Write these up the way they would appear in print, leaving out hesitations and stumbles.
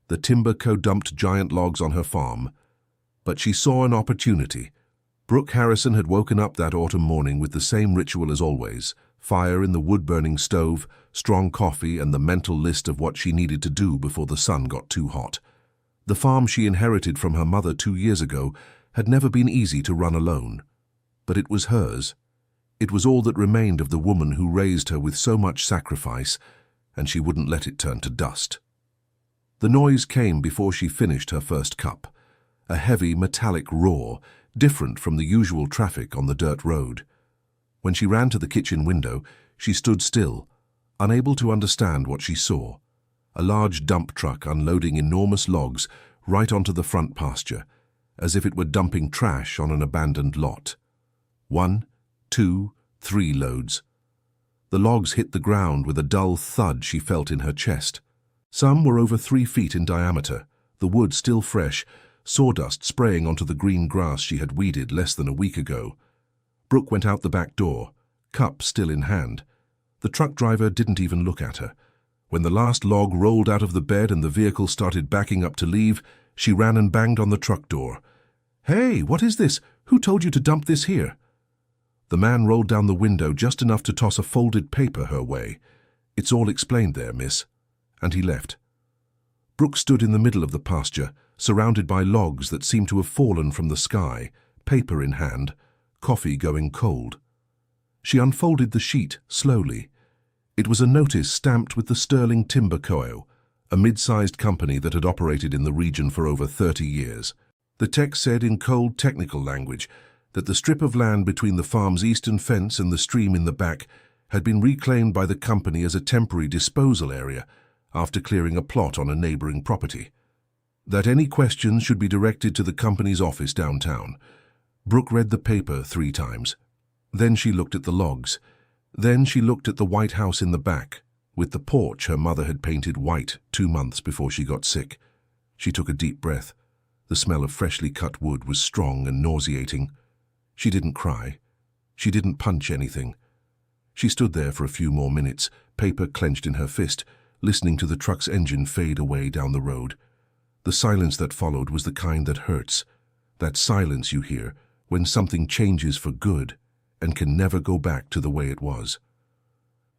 The timber co dumped giant logs on her farm, but she saw an opportunity. Brooke Harrison had woken up that autumn morning with the same ritual as always: fire in the wood-burning stove, strong coffee, and the mental list of what she needed to do before the sun got too hot. The farm she inherited from her mother 2 years ago had never been easy to run alone. But it was hers. It was all that remained of the woman who raised her with so much sacrifice, and she wouldn't let it turn to dust. The noise came before she finished her first cup, a heavy metallic roar, different from the usual traffic on the dirt road. When she ran to the kitchen window, she stood still, unable to understand what she saw. A large dump truck unloading enormous logs right onto the front pasture, as if it were dumping trash on an abandoned lot. 1, 2, 3 loads. The logs hit the ground with a dull thud she felt in her chest. Some were over 3 feet in diameter, the wood still fresh, sawdust spraying onto the green grass she had weeded less than a week ago. Brooke went out the back door, cup still in hand. The truck driver didn't even look at her. When the last log rolled out of the bed and the vehicle started backing up to leave, she ran and banged on the truck door. "Hey, what is this? Who told you to dump this here?" The man rolled down the window just enough to toss a folded paper her way. "It's all explained there, miss." And he left. Brooke stood in the middle of the pasture, surrounded by logs that seemed to have fallen from the sky, paper in hand, coffee going cold. She unfolded the sheet slowly. It was a notice stamped with the Sterling Timber Co., a mid-sized company that had operated in the region for over 30 years. The text said in cold technical language that the strip of land between the farm's eastern fence and the stream in the back had been reclaimed by the company as a temporary disposal area after clearing a plot on a neighboring property. That any questions should be directed to the company's office downtown. Brooke read the paper 3 times. Then she looked at the logs. Then she looked at the White House in the back, with the porch her mother had painted white 2 months before she got sick. She took a deep breath. The smell of freshly cut wood was strong and nauseating. She didn't cry. She didn't punch anything. She stood there for a few more minutes, paper clenched in her fist, listening to the truck's engine fade away down the road. The silence that followed was the kind that hurts. That silence you hear when something changes for good and can never go back to the way it was.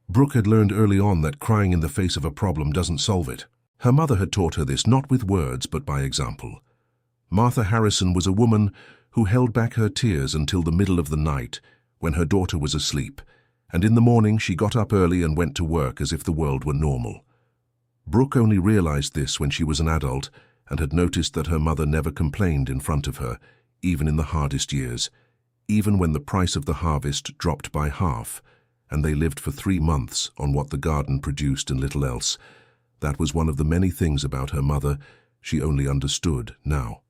Brooke had learned early on that crying in the face of a problem doesn't solve it. Her mother had taught her this not with words but by example. Martha Harrison was a woman who held back her tears until the middle of the night when her daughter was asleep, and in the morning she got up early and went to work as if the world were normal. Brooke only realized this when she was an adult and had noticed that her mother never complained in front of her, even in the hardest years, even when the price of the harvest dropped by half, and they lived for 3 months on what the garden produced and little else. That was one of the many things about her mother she only understood now.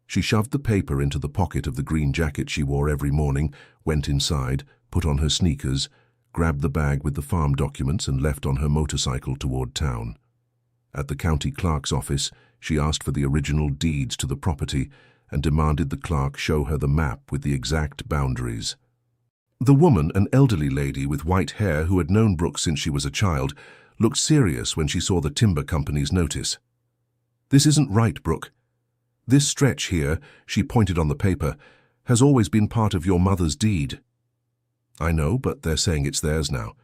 She shoved the paper into the pocket of the green jacket she wore every morning, went inside, put on her sneakers, grabbed the bag with the farm documents and left on her motorcycle toward town. At the county clerk's office, she asked for the original deeds to the property and demanded the clerk show her the map with the exact boundaries. The woman, an elderly lady with white hair who had known Brooke since she was a child, looked serious when she saw the timber company's notice. "This isn't right, Brooke. This stretch here," she pointed on the paper, "has always been part of your mother's deed." "I know, but they're saying it's theirs now.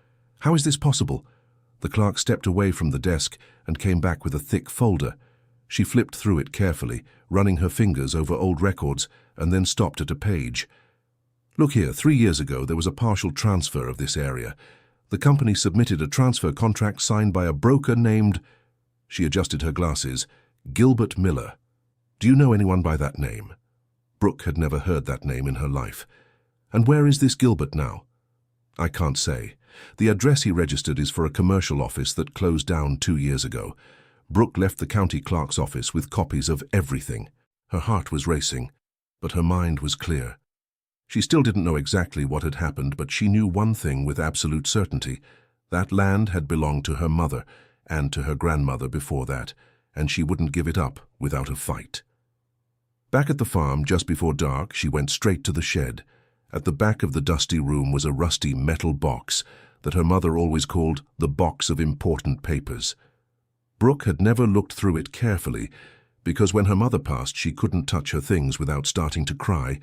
How is this possible?" The clerk stepped away from the desk and came back with a thick folder. She flipped through it carefully, running her fingers over old records, and then stopped at a page. "Look here, 3 years ago there was a partial transfer of this area. The company submitted a transfer contract signed by a broker named—" She adjusted her glasses. "Gilbert Miller. Do you know anyone by that name?" Brooke had never heard that name in her life. "And where is this Gilbert now?" "I can't say. The address he registered is for a commercial office that closed down 2 years ago." Brooke left the county clerk's office with copies of everything. Her heart was racing, but her mind was clear. She still didn't know exactly what had happened, but she knew one thing with absolute certainty. That land had belonged to her mother and to her grandmother before that, and she wouldn't give it up without a fight. Back at the farm, just before dark, she went straight to the shed. At the back of the dusty room was a rusty metal box that her mother always called the box of important papers. Brooke had never looked through it carefully, because when her mother passed she couldn't touch her things without starting to cry,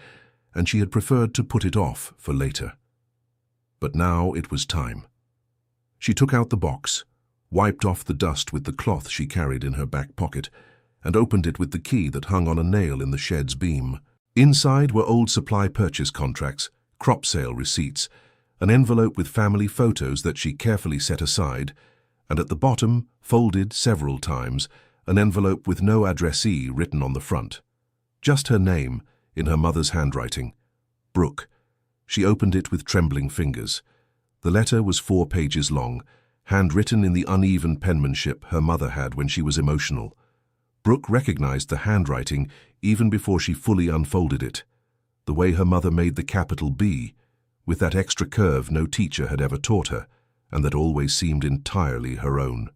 and she had preferred to put it off for later. But now it was time. She took out the box, wiped off the dust with the cloth she carried in her back pocket, and opened it with the key that hung on a nail in the shed's beam. Inside were old supply purchase contracts, crop sale receipts, an envelope with family photos that she carefully set aside, and at the bottom, folded several times, an envelope with no addressee written on the front. Just her name, in her mother's handwriting. Brooke. She opened it with trembling fingers. The letter was 4 pages long, handwritten in the uneven penmanship her mother had when she was emotional. Brooke recognized the handwriting even before she fully unfolded it. The way her mother made the capital B, with that extra curve no teacher had ever taught her, and that always seemed entirely her own.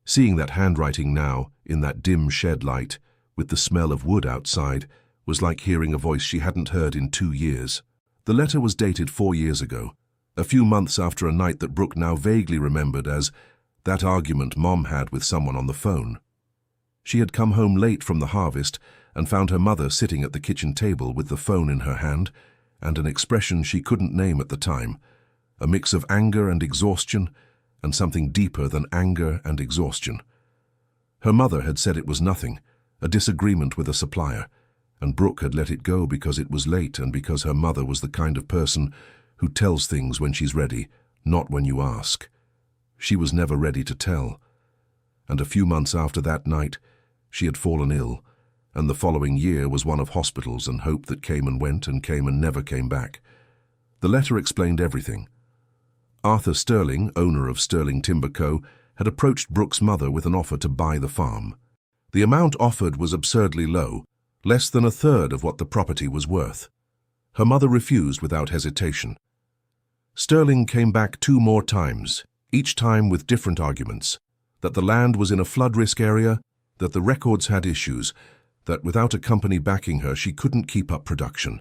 Seeing that handwriting now, in that dim shed light, with the smell of wood outside, was like hearing a voice she hadn't heard in 2 years. The letter was dated 4 years ago, a few months after a night that Brooke now vaguely remembered as that argument Mom had with someone on the phone. She had come home late from the harvest and found her mother sitting at the kitchen table with the phone in her hand and an expression she couldn't name at the time, a mix of anger and exhaustion and something deeper than anger and exhaustion. Her mother had said it was nothing, a disagreement with a supplier, and Brooke had let it go because it was late and because her mother was the kind of person who tells things when she's ready, not when you ask. She was never ready to tell. And a few months after that night, she had fallen ill, and the following year was one of hospitals and hope that came and went and came and never came back. The letter explained everything. Arthur Sterling, owner of Sterling Timber Co., had approached Brooke's mother with an offer to buy the farm. The amount offered was absurdly low, less than a third of what the property was worth. Her mother refused without hesitation. Sterling came back 2 more times, each time with different arguments, that the land was in a flood risk area, that the records had issues, that without a company backing her she couldn't keep up production.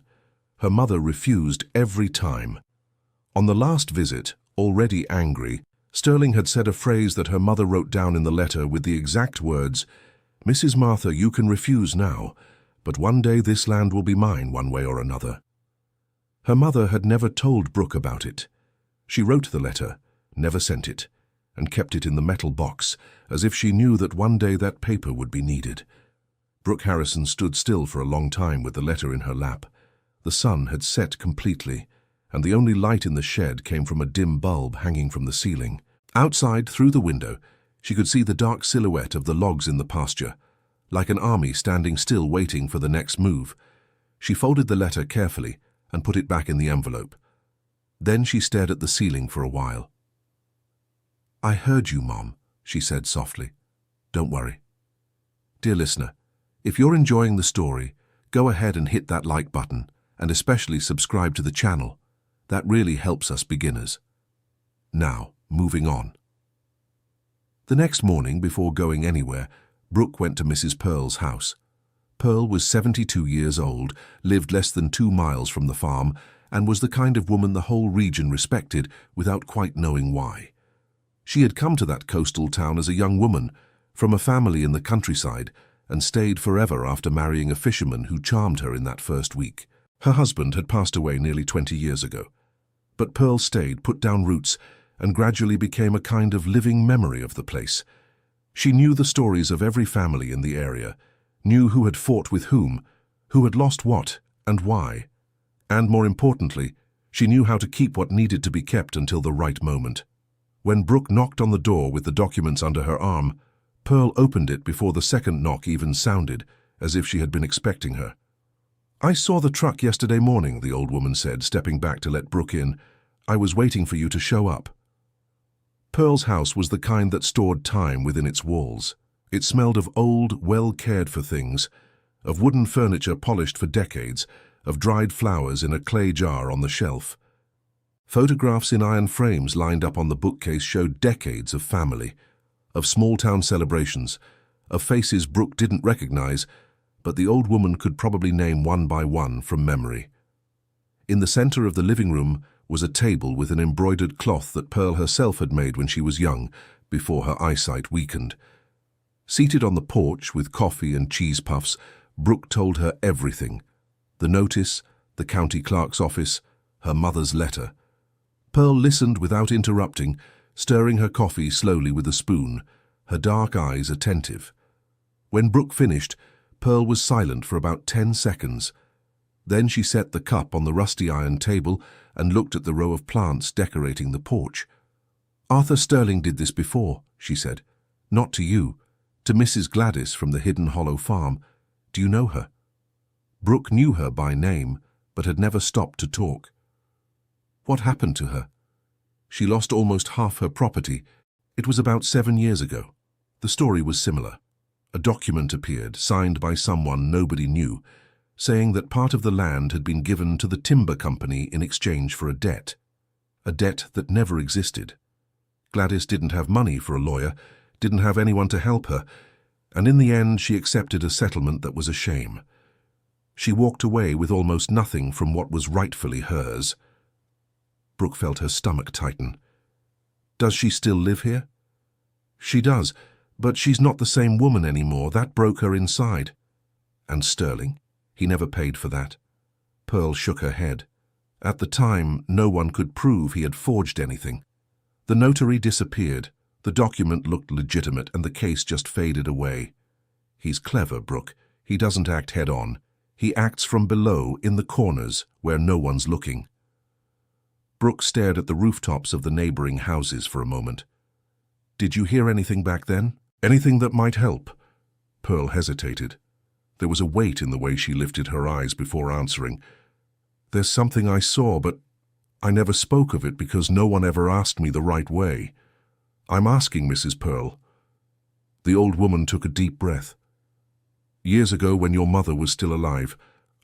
Her mother refused every time. On the last visit, already angry, Sterling had said a phrase that her mother wrote down in the letter with the exact words, "Mrs. Martha, you can refuse now, but one day this land will be mine one way or another." Her mother had never told Brooke about it. She wrote the letter, never sent it, and kept it in the metal box, as if she knew that one day that paper would be needed. Brooke Harrison stood still for a long time with the letter in her lap. The sun had set completely, and the only light in the shed came from a dim bulb hanging from the ceiling. Outside, through the window, she could see the dark silhouette of the logs in the pasture, like an army standing still waiting for the next move. She folded the letter carefully and put it back in the envelope. Then she stared at the ceiling for a while. "I heard you, Mom," she said softly. "Don't worry." Dear listener, if you're enjoying the story, go ahead and hit that like button, and especially subscribe to the channel. That really helps us beginners. Now, moving on. The next morning, before going anywhere, Brooke went to Mrs. Pearl's house. Pearl was 72 years old, lived less than 2 miles from the farm, and was the kind of woman the whole region respected without quite knowing why. She had come to that coastal town as a young woman, from a family in the countryside, and stayed forever after marrying a fisherman who charmed her in that first week. Her husband had passed away nearly 20 years ago. But Pearl stayed, put down roots, and gradually became a kind of living memory of the place. She knew the stories of every family in the area, knew who had fought with whom, who had lost what, and why. And more importantly, she knew how to keep what needed to be kept until the right moment. When Brooke knocked on the door with the documents under her arm, Pearl opened it before the second knock even sounded, as if she had been expecting her. "I saw the truck yesterday morning," the old woman said, stepping back to let Brooke in. "I was waiting for you to show up." Pearl's house was the kind that stored time within its walls. It smelled of old, well-cared-for things, of wooden furniture polished for decades, of dried flowers in a clay jar on the shelf. Photographs in iron frames lined up on the bookcase showed decades of family, of small-town celebrations, of faces Brooke didn't recognize, but the old woman could probably name one by one from memory. In the center of the living room was a table with an embroidered cloth that Pearl herself had made when she was young, before her eyesight weakened. Seated on the porch with coffee and cheese puffs, Brooke told her everything. The notice, the county clerk's office, her mother's letter. Pearl listened without interrupting, stirring her coffee slowly with a spoon, her dark eyes attentive. When Brooke finished, Pearl was silent for about 10 seconds. Then she set the cup on the rusty iron table and looked at the row of plants decorating the porch. "Arthur Sterling did this before," she said. "Not to you, to Mrs. Gladys from the Hidden Hollow farm. Do you know her?" Brooke knew her by name, but had never stopped to talk. "What happened to her?" "She lost almost half her property. It was about 7 years ago." The story was similar. A document appeared, signed by someone nobody knew, saying that part of the land had been given to the timber company in exchange for a debt that never existed. Gladys didn't have money for a lawyer, didn't have anyone to help her, and in the end she accepted a settlement that was a shame. She walked away with almost nothing from what was rightfully hers. Brooke felt her stomach tighten. "Does she still live here?" "She does, but she's not the same woman anymore. That broke her inside." "And Sterling? He never paid for that?" Pearl shook her head. At the time, no one could prove he had forged anything. The notary disappeared. The document looked legitimate and the case just faded away. "He's clever, Brooke. He doesn't act head-on. He acts from below, in the corners, where no one's looking." Brooke stared at the rooftops of the neighboring houses for a moment. "Did you hear anything back then? Anything that might help?" Pearl hesitated. There was a weight in the way she lifted her eyes before answering. "There's something I saw, but I never spoke of it because no one ever asked me the right way. I'm asking, Mrs. Pearl." The old woman took a deep breath. "Years ago, when your mother was still alive,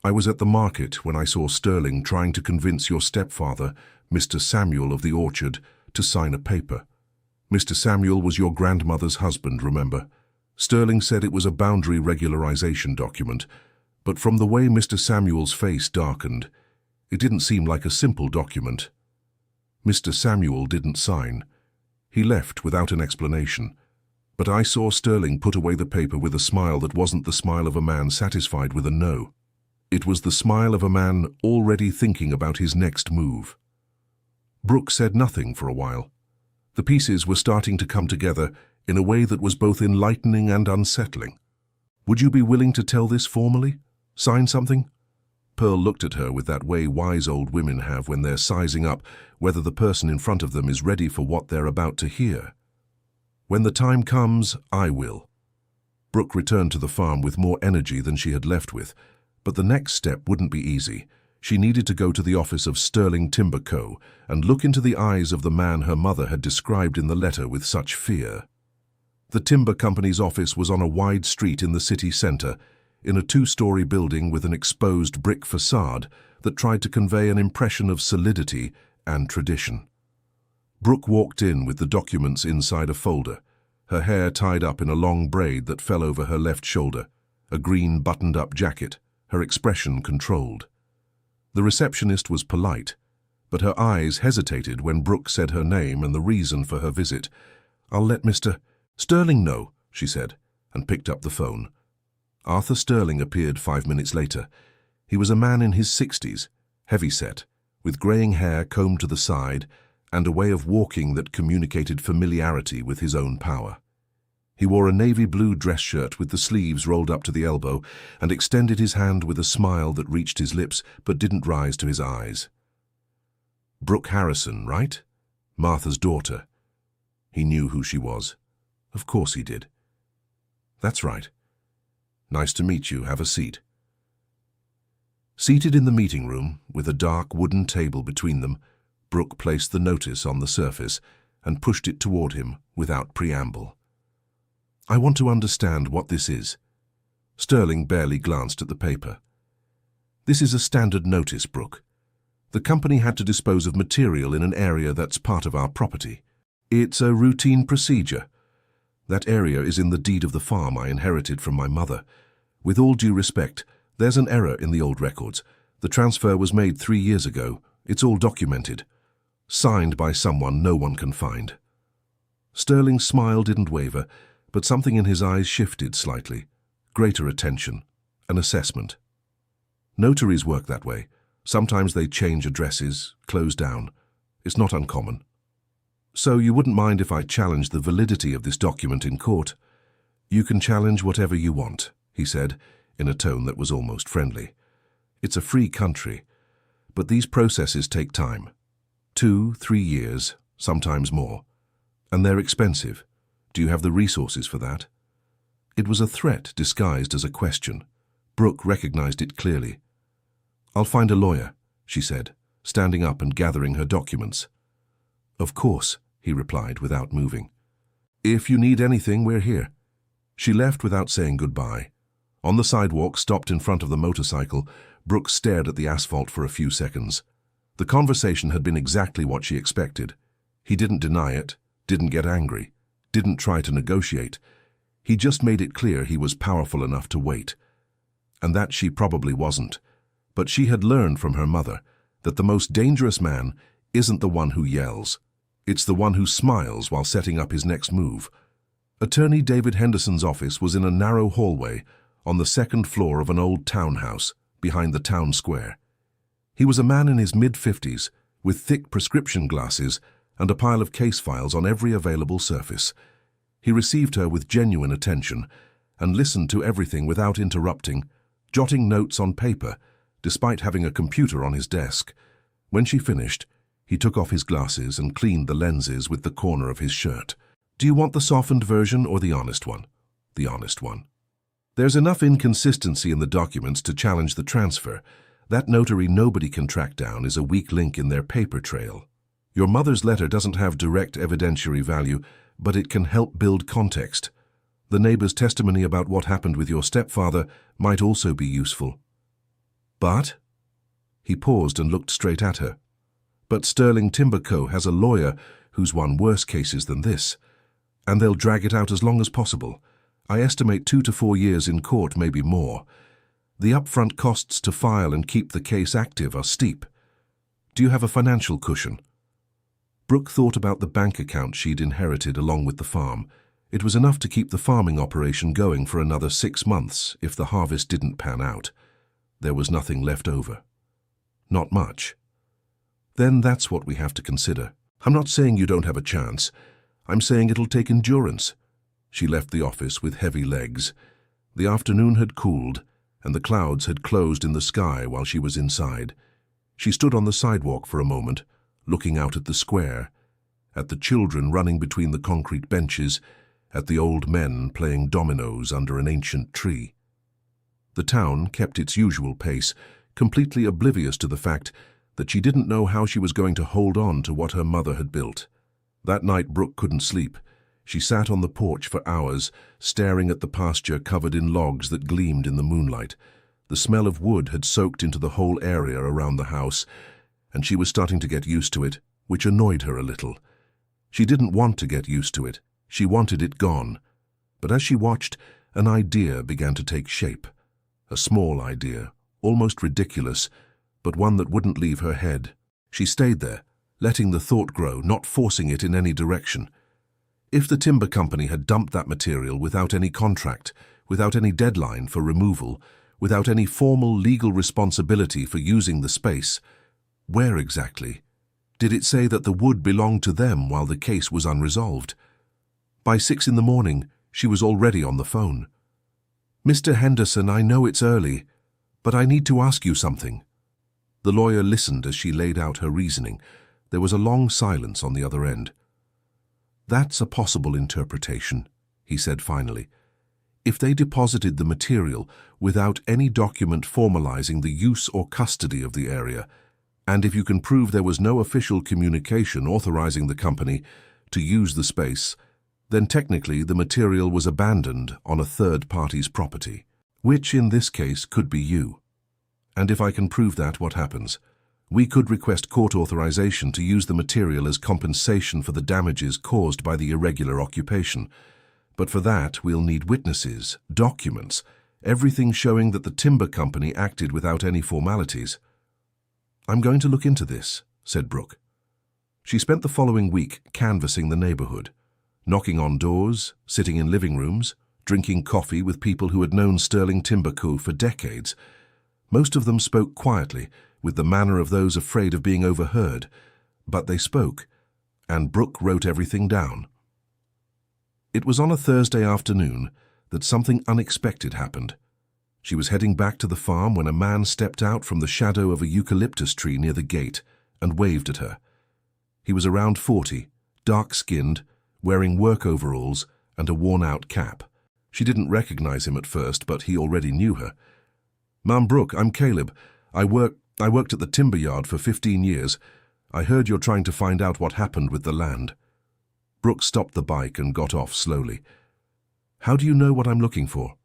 I was at the market when I saw Sterling trying to convince your stepfather, Mr. Samuel of the Orchard, to sign a paper. Mr. Samuel was your grandmother's husband, remember? Sterling said it was a boundary regularization document, but from the way Mr. Samuel's face darkened, it didn't seem like a simple document. Mr. Samuel didn't sign. He left without an explanation. But I saw Sterling put away the paper with a smile that wasn't the smile of a man satisfied with a no. It was the smile of a man already thinking about his next move." Brooke said nothing for a while. The pieces were starting to come together in a way that was both enlightening and unsettling. "Would you be willing to tell this formally? Sign something?" Pearl looked at her with that way wise old women have when they're sizing up whether the person in front of them is ready for what they're about to hear. "When the time comes, I will." Brooke returned to the farm with more energy than she had left with, but the next step wouldn't be easy. She needed to go to the office of Sterling Timber Co. and look into the eyes of the man her mother had described in the letter with such fear. The timber company's office was on a wide street in the city centre, in a 2-story building with an exposed brick facade that tried to convey an impression of solidity and tradition. Brooke walked in with the documents inside a folder, her hair tied up in a long braid that fell over her left shoulder, a green buttoned-up jacket, her expression controlled. The receptionist was polite, but her eyes hesitated when Brooke said her name and the reason for her visit. "I'll let Mr. Sterling know," she said, and picked up the phone. Arthur Sterling appeared 5 minutes later. He was a man in his 60s, heavy-set, with greying hair combed to the side and a way of walking that communicated familiarity with his own power. He wore a navy blue dress shirt with the sleeves rolled up to the elbow and extended his hand with a smile that reached his lips but didn't rise to his eyes. "Brooke Harrison, right? Martha's daughter." He knew who she was. Of course he did. "That's right. Nice to meet you. Have a seat." Seated in the meeting room, with a dark wooden table between them, Brooke placed the notice on the surface and pushed it toward him without preamble. "I want to understand what this is." Sterling barely glanced at the paper. "This is a standard notice, Brooke. The company had to dispose of material in an area that's part of our property. It's a routine procedure. That area is in the deed of the farm I inherited from my mother. With all due respect, there's an error in the old records. The transfer was made 3 years ago. It's all documented. Signed by someone no one can find." Sterling's smile didn't waver, but something in his eyes shifted slightly. Greater attention, an assessment. Notaries work that way. Sometimes they change addresses, close down. It's not uncommon. So you wouldn't mind if I challenged the validity of this document in court? You can challenge whatever you want, he said, in a tone that was almost friendly. It's a free country, but these processes take time. 2, 3 years, sometimes more. And they're expensive. Do you have the resources for that? It was a threat disguised as a question. Brooke recognized it clearly. I'll find a lawyer, she said, standing up and gathering her documents. Of course, he replied without moving. If you need anything, we're here. She left without saying goodbye. On the sidewalk, stopped in front of the motorcycle, Brooke stared at the asphalt for a few seconds. The conversation had been exactly what she expected. He didn't deny it, didn't get angry, didn't try to negotiate. He just made it clear he was powerful enough to wait. And that she probably wasn't. But she had learned from her mother that the most dangerous man isn't the one who yells. It's the one who smiles while setting up his next move. Attorney David Henderson's office was in a narrow hallway on the second floor of an old townhouse behind the town square. He was a man in his mid-50s with thick prescription glasses and a pile of case files on every available surface. He received her with genuine attention and listened to everything without interrupting, jotting notes on paper, despite having a computer on his desk. When she finished, he took off his glasses and cleaned the lenses with the corner of his shirt. Do you want the softened version or the honest one? The honest one. There's enough inconsistency in the documents to challenge the transfer. That notary nobody can track down is a weak link in their paper trail. Your mother's letter doesn't have direct evidentiary value, but it can help build context. The neighbor's testimony about what happened with your stepfather might also be useful. But? He paused and looked straight at her. But Sterling Timber Co. has a lawyer who's won worse cases than this, and they'll drag it out as long as possible. I estimate 2 to 4 years in court, maybe more. The upfront costs to file and keep the case active are steep. Do you have a financial cushion? Brooke thought about the bank account she'd inherited along with the farm. It was enough to keep the farming operation going for another 6 months if the harvest didn't pan out. There was nothing left over. Not much. Then that's what we have to consider. I'm not saying you don't have a chance. I'm saying it'll take endurance. She left the office with heavy legs. The afternoon had cooled, and the clouds had closed in the sky while she was inside. She stood on the sidewalk for a moment, looking out at the square, at the children running between the concrete benches, at the old men playing dominoes under an ancient tree. The town kept its usual pace, completely oblivious to the fact that she didn't know how she was going to hold on to what her mother had built. That night Brooke couldn't sleep. She sat on the porch for hours, staring at the pasture covered in logs that gleamed in the moonlight. The smell of wood had soaked into the whole area around the house, and she was starting to get used to it, which annoyed her a little. She didn't want to get used to it. She wanted it gone. But as she watched, an idea began to take shape. A small idea, almost ridiculous, but one that wouldn't leave her head. She stayed there, letting the thought grow, not forcing it in any direction. If the timber company had dumped that material without any contract, without any deadline for removal, without any formal legal responsibility for using the space, where exactly? Did it say that the wood belonged to them while the case was unresolved? By 6 in the morning, she was already on the phone. Mr. Henderson, I know it's early, but I need to ask you something. The lawyer listened as she laid out her reasoning. There was a long silence on the other end. That's a possible interpretation, he said finally. If they deposited the material without any document formalizing the use or custody of the area, and if you can prove there was no official communication authorizing the company to use the space, then technically the material was abandoned on a third party's property, which in this case could be you. And if I can prove that, what happens? We could request court authorization to use the material as compensation for the damages caused by the irregular occupation. But for that, we'll need witnesses, documents, everything showing that the timber company acted without any formalities. I'm going to look into this, said Brooke. She spent the following week canvassing the neighborhood. knocking on doors, sitting in living rooms, drinking coffee with people who had known Sterling Timber Co. for decades. Most of them spoke quietly, with the manner of those afraid of being overheard, but they spoke, and Brooke wrote everything down. It was on a Thursday afternoon that something unexpected happened. She was heading back to the farm when a man stepped out from the shadow of a eucalyptus tree near the gate and waved at her. He was around 40, dark-skinned, wearing work overalls and a worn-out cap. She didn't recognize him at first, but he already knew her. "Ma'am Brooke, I'm Caleb. I worked at the timber yard for 15 years. I heard you're trying to find out what happened with the land." Brooke stopped the bike and got off slowly. "How do you know what I'm looking for?"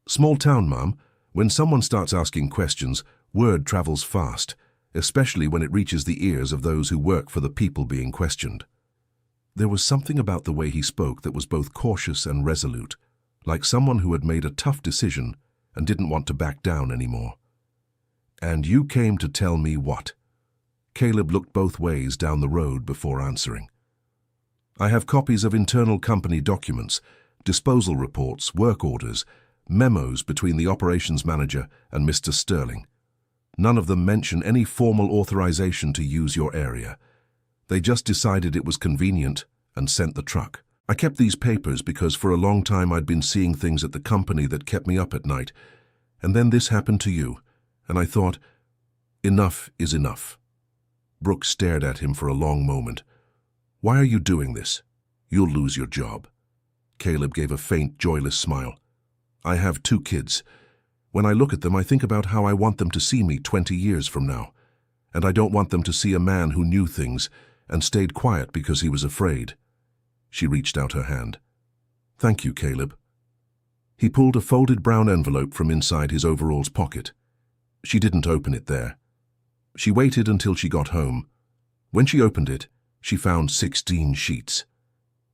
"Small town, ma'am. When someone starts asking questions, word travels fast, especially when it reaches the ears of those who work for the people being questioned." There was something about the way he spoke that was both cautious and resolute, like someone who had made a tough decision and didn't want to back down anymore. "And you came to tell me what?" Caleb looked both ways down the road before answering. "I have copies of internal company documents, disposal reports, work orders, memos between the operations manager and Mr. Sterling. None of them mention any formal authorization to use your area. They just decided it was convenient and sent the truck. I kept these papers because for a long time I'd been seeing things at the company that kept me up at night, and then this happened to you, and I thought, enough is enough." Brooke stared at him for a long moment. "Why are you doing this? You'll lose your job." Caleb gave a faint, joyless smile. "I have 2 kids. When I look at them, I think about how I want them to see me 20 years from now, and I don't want them to see a man who knew things and stayed quiet because he was afraid." She reached out her hand. "Thank you, Caleb." He pulled a folded brown envelope from inside his overalls pocket. She didn't open it there. She waited until she got home. When she opened it, she found 16 sheets.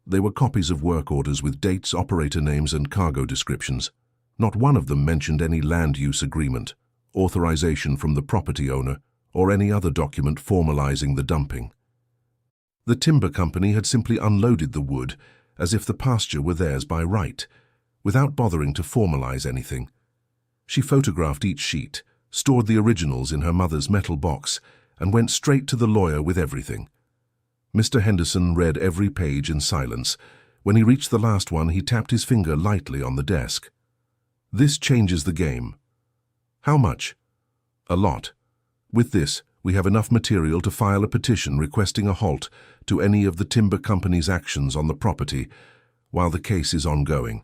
They were copies of work orders with dates, operator names, and cargo descriptions. Not one of them mentioned any land use agreement, authorization from the property owner, or any other document formalizing the dumping. The timber company had simply unloaded the wood as if the pasture were theirs by right, without bothering to formalize anything. She photographed each sheet, stored the originals in her mother's metal box, and went straight to the lawyer with everything. Mr. Henderson read every page in silence. When he reached the last one, he tapped his finger lightly on the desk. "This changes the game." "How much?" "A lot. With this, we have enough material to file a petition requesting a halt to any of the timber company's actions on the property while the case is ongoing,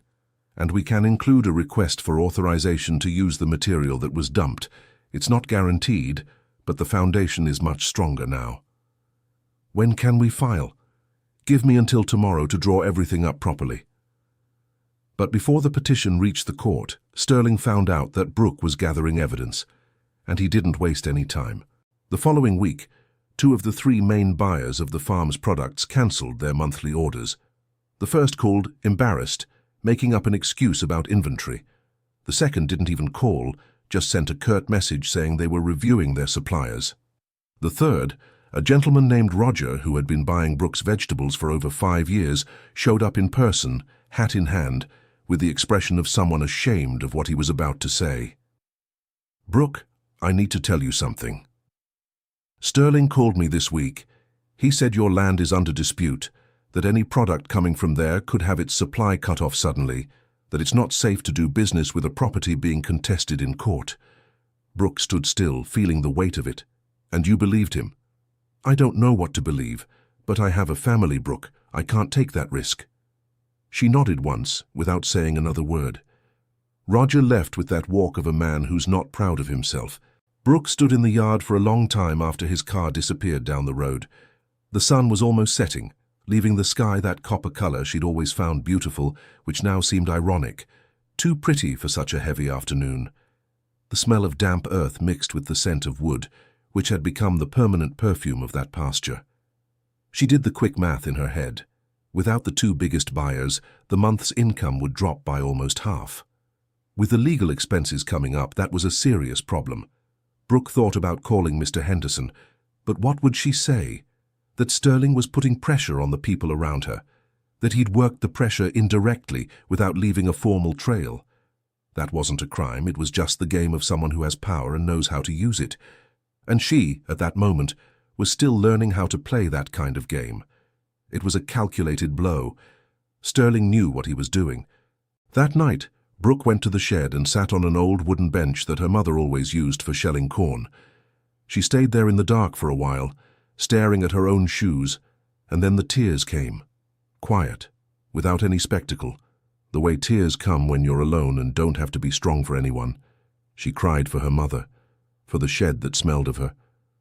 and we can include a request for authorization to use the material that was dumped. It's not guaranteed, but the foundation is much stronger now." "When can we file?" "Give me until tomorrow to draw everything up properly." But before the petition reached the court, Sterling found out that Brooke was gathering evidence, and he didn't waste any time. The following week, 2 of the 3 main buyers of the farm's products cancelled their monthly orders. The first called embarrassed, making up an excuse about inventory. The second didn't even call, just sent a curt message saying they were reviewing their suppliers. The third, a gentleman named Roger, who had been buying Brooke's vegetables for over 5 years, showed up in person, hat in hand, with the expression of someone ashamed of what he was about to say. "Brooke, I need to tell you something. Sterling called me this week. He said your land is under dispute, that any product coming from there could have its supply cut off suddenly, that it's not safe to do business with a property being contested in court." Brooke stood still, feeling the weight of it. "And you believed him?" "I don't know what to believe, but I have a family, Brooke. I can't take that risk." She nodded once, without saying another word. Roger left with that walk of a man who's not proud of himself. Brooke stood in the yard for a long time after his car disappeared down the road. The sun was almost setting, leaving the sky that copper color she'd always found beautiful, which now seemed ironic, too pretty for such a heavy afternoon. The smell of damp earth mixed with the scent of wood, which had become the permanent perfume of that pasture. She did the quick math in her head. Without the 2 biggest buyers, the month's income would drop by almost half. With the legal expenses coming up, that was a serious problem. Brooke thought about calling Mr. Henderson, but what would she say? That Sterling was putting pressure on the people around her. that he'd worked the pressure indirectly without leaving a formal trail. That wasn't a crime, it was just the game of someone who has power and knows how to use it. And she, at that moment, was still learning how to play that kind of game. It was a calculated blow. Sterling knew what he was doing. That night, Brooke went to the shed and sat on an old wooden bench that her mother always used for shelling corn. She stayed there in the dark for a while, staring at her own shoes, and then the tears came. Quiet, without any spectacle, the way tears come when you're alone and don't have to be strong for anyone. She cried for her mother, for the shed that smelled of her,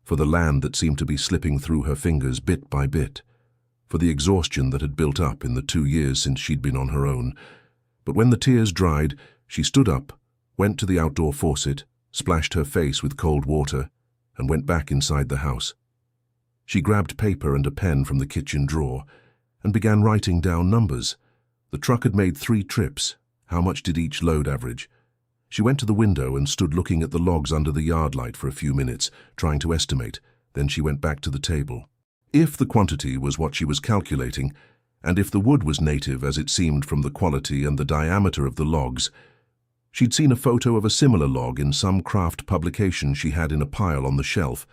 for the land that seemed to be slipping through her fingers bit by bit, for the exhaustion that had built up in the 2 years since she'd been on her own. But when the tears dried, she stood up, went to the outdoor faucet, splashed her face with cold water, and went back inside the house. She grabbed paper and a pen from the kitchen drawer and began writing down numbers. The truck had made 3 trips. How much did each load average? She went to the window and stood looking at the logs under the yard light for a few minutes, trying to estimate. Then she went back to the table. If the quantity was what she was calculating, and if the wood was native as it seemed from the quality and the diameter of the logs, she'd seen a photo of a similar log in some craft publication she had in a pile on the shelf.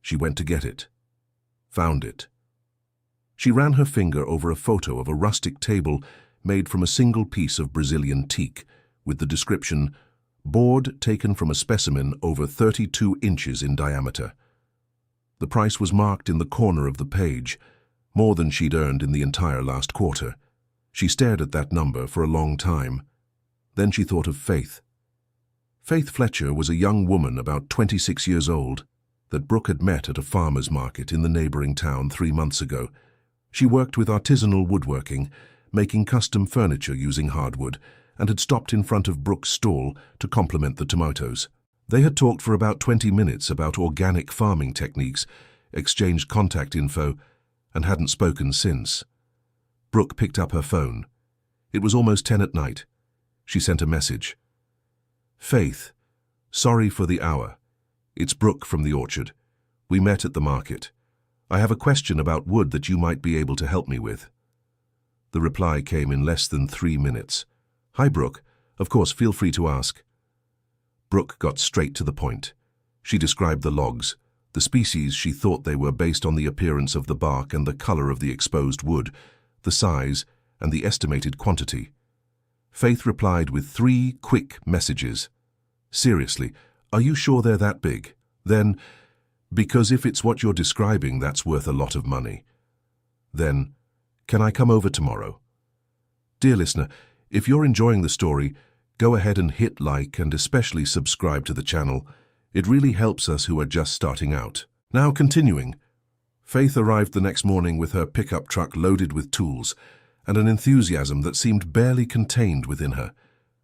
She went to get it. Found it. She ran her finger over a photo of a rustic table made from a single piece of Brazilian teak, with the description, "Board taken from a specimen over 32 inches in diameter." The price was marked in the corner of the page, more than she'd earned in the entire last quarter. She stared at that number for a long time. Then she thought of Faith. Faith Fletcher was a young woman about 26 years old that Brooke had met at a farmer's market in the neighboring town 3 months ago. She worked with artisanal woodworking, making custom furniture using hardwood, and had stopped in front of Brooke's stall to compliment the tomatoes. They had talked for about 20 minutes about organic farming techniques, exchanged contact info, and hadn't spoken since. Brooke picked up her phone. It was almost 10 at night. She sent a message. "Faith, sorry for the hour. It's Brooke from the orchard. We met at the market. I have a question about wood that you might be able to help me with." The reply came in less than 3 minutes. "Hi, Brooke. Of course, feel free to ask." Brooke got straight to the point. She described the logs, the species she thought they were based on the appearance of the bark and the color of the exposed wood, the size, and the estimated quantity. Faith replied with 3 quick messages. "Seriously, are you sure they're that big? Then, because if it's what you're describing, that's worth a lot of money. Then, can I come over tomorrow?" Dear listener, if you're enjoying the story, go ahead and hit like and especially subscribe to the channel. It really helps us who are just starting out. Now continuing. Faith arrived the next morning with her pickup truck loaded with tools and an enthusiasm that seemed barely contained within her.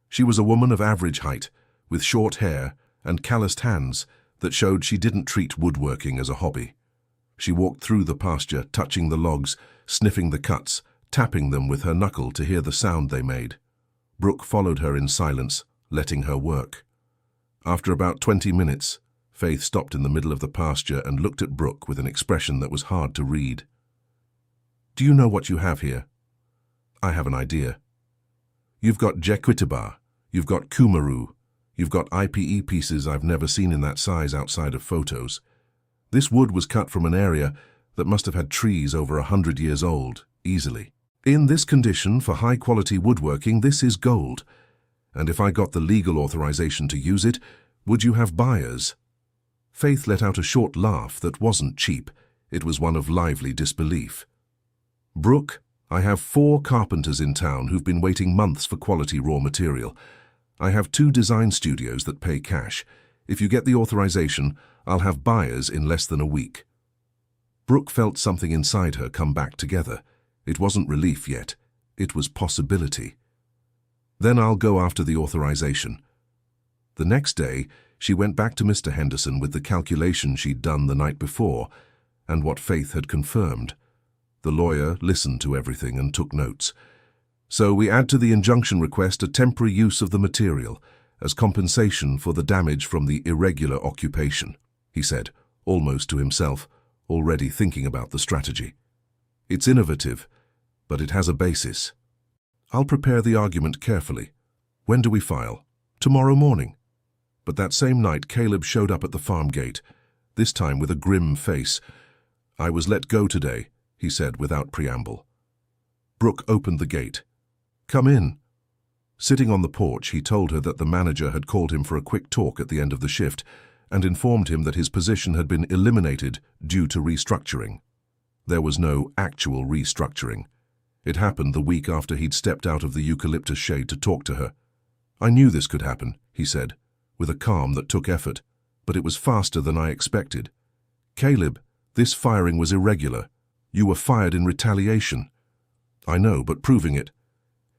She was a woman of average height, with short hair and calloused hands that showed she didn't treat woodworking as a hobby. She walked through the pasture, touching the logs, sniffing the cuts, tapping them with her knuckle to hear the sound they made. Brooke followed her in silence, letting her work. After about 20 minutes, Faith stopped in the middle of the pasture and looked at Brooke with an expression that was hard to read. "Do you know what you have here?" "I have an idea. You've got Jequitibah, you've got Kumaru, you've got IPE pieces I've never seen in that size outside of photos. This wood was cut from an area that must have had trees over 100 years old, easily. In this condition, for high-quality woodworking, this is gold. And if I got the legal authorization to use it, would you have buyers?" Faith let out a short laugh that wasn't cheap. It was one of lively disbelief. "Brooke, I have 4 carpenters in town who've been waiting months for quality raw material. I have 2 design studios that pay cash. If you get the authorization, I'll have buyers in less than a week." Brooke felt something inside her come back together. It wasn't relief yet. It was possibility. "Then I'll go after the authorization." The next day, she went back to Mr. Henderson with the calculation she'd done the night before and what Faith had confirmed. The lawyer listened to everything and took notes. "So we add to the injunction request a temporary use of the material as compensation for the damage from the irregular occupation," he said, almost to himself, already thinking about the strategy. "It's innovative, but it has a basis. I'll prepare the argument carefully. When do we file? Tomorrow morning. But that same night, Caleb showed up at the farm gate, this time with a grim face. I was let go today, he said without preamble. Brooke opened the gate. Come in. Sitting on the porch, he told her that the manager had called him for a quick talk at the end of the shift and informed him that his position had been eliminated due to restructuring. There was no actual restructuring. It happened the week after he'd stepped out of the eucalyptus shade to talk to her. I knew this could happen, he said, with a calm that took effort, but it was faster than I expected. Caleb, this firing was irregular. You were fired in retaliation. I know, but proving it.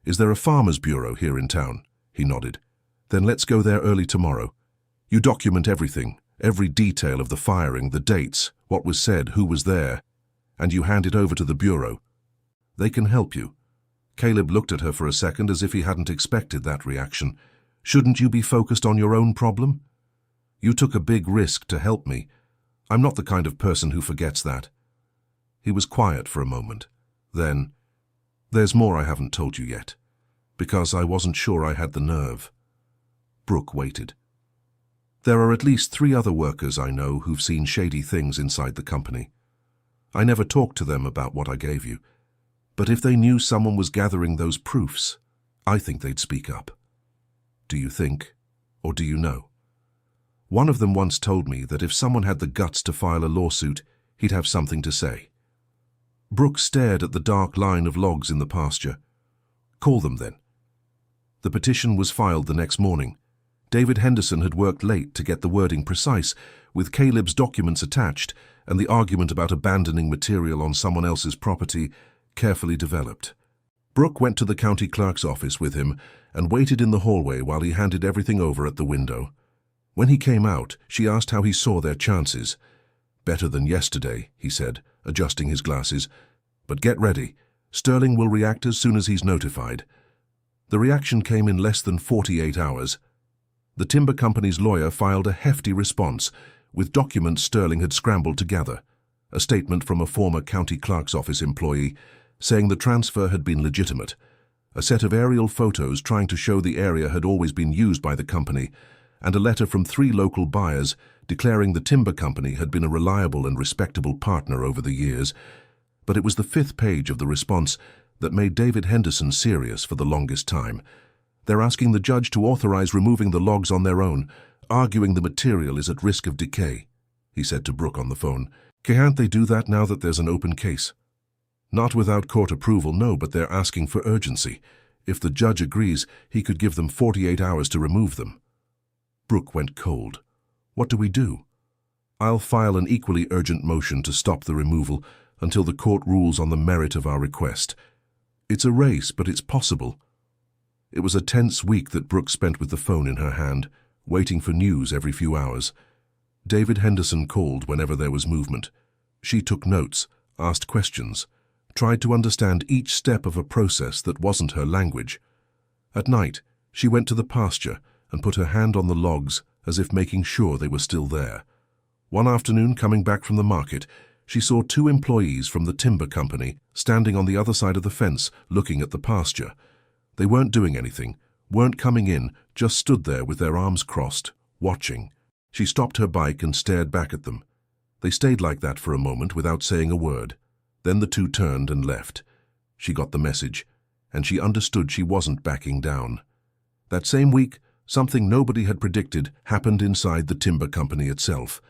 Is there a farmers' bureau here in town? He nodded. Then let's go there early tomorrow. You document everything, every detail of the firing, the dates, what was said, who was there, and you hand it over to the bureau. They can help you. Caleb looked at her for a second as if he hadn't expected that reaction. Shouldn't you be focused on your own problem? You took a big risk to help me. I'm not the kind of person who forgets that. He was quiet for a moment. Then, there's more I haven't told you yet, because I wasn't sure I had the nerve. Brooke waited. There are at least 3 other workers I know who've seen shady things inside the company. I never talked to them about what I gave you, but if they knew someone was gathering those proofs, I think they'd speak up. Do you think, or do you know? One of them once told me that if someone had the guts to file a lawsuit, he'd have something to say. Brooke stared at the dark line of logs in the pasture. Call them then. The petition was filed the next morning. David Henderson had worked late to get the wording precise, with Caleb's documents attached and the argument about abandoning material on someone else's property carefully developed. Brooke went to the county clerk's office with him and waited in the hallway while he handed everything over at the window. When he came out, she asked how he saw their chances. Better than yesterday, he said, adjusting his glasses. But get ready. Sterling will react as soon as he's notified. The reaction came in less than 48 hours. The timber company's lawyer filed a hefty response, with documents Sterling had scrambled to gather. A statement from a former county clerk's office employee saying the transfer had been legitimate. A set of aerial photos trying to show the area had always been used by the company, and a letter from 3 local buyers declaring the timber company had been a reliable and respectable partner over the years. But it was the 5th page of the response that made David Henderson serious for the longest time. They're asking the judge to authorize removing the logs on their own, arguing the material is at risk of decay, he said to Brooke on the phone. Can't they do that now that there's an open case? Not without court approval, no, but they're asking for urgency. If the judge agrees, he could give them 48 hours to remove them. Brooke went cold. What do we do? I'll file an equally urgent motion to stop the removal until the court rules on the merit of our request. It's a race, but it's possible. It was a tense week that Brooke spent with the phone in her hand, waiting for news every few hours. David Henderson called whenever there was movement. She took notes, asked questions, tried to understand each step of a process that wasn't her language. At night, she went to the pasture and put her hand on the logs as if making sure they were still there. One afternoon, coming back from the market, she saw 2 employees from the timber company standing on the other side of the fence looking at the pasture. They weren't doing anything, weren't coming in, just stood there with their arms crossed, watching. She stopped her bike and stared back at them. They stayed like that for a moment without saying a word. Then the 2 turned and left. She got the message, and she understood she wasn't backing down. That same week, something nobody had predicted happened inside the timber company itself.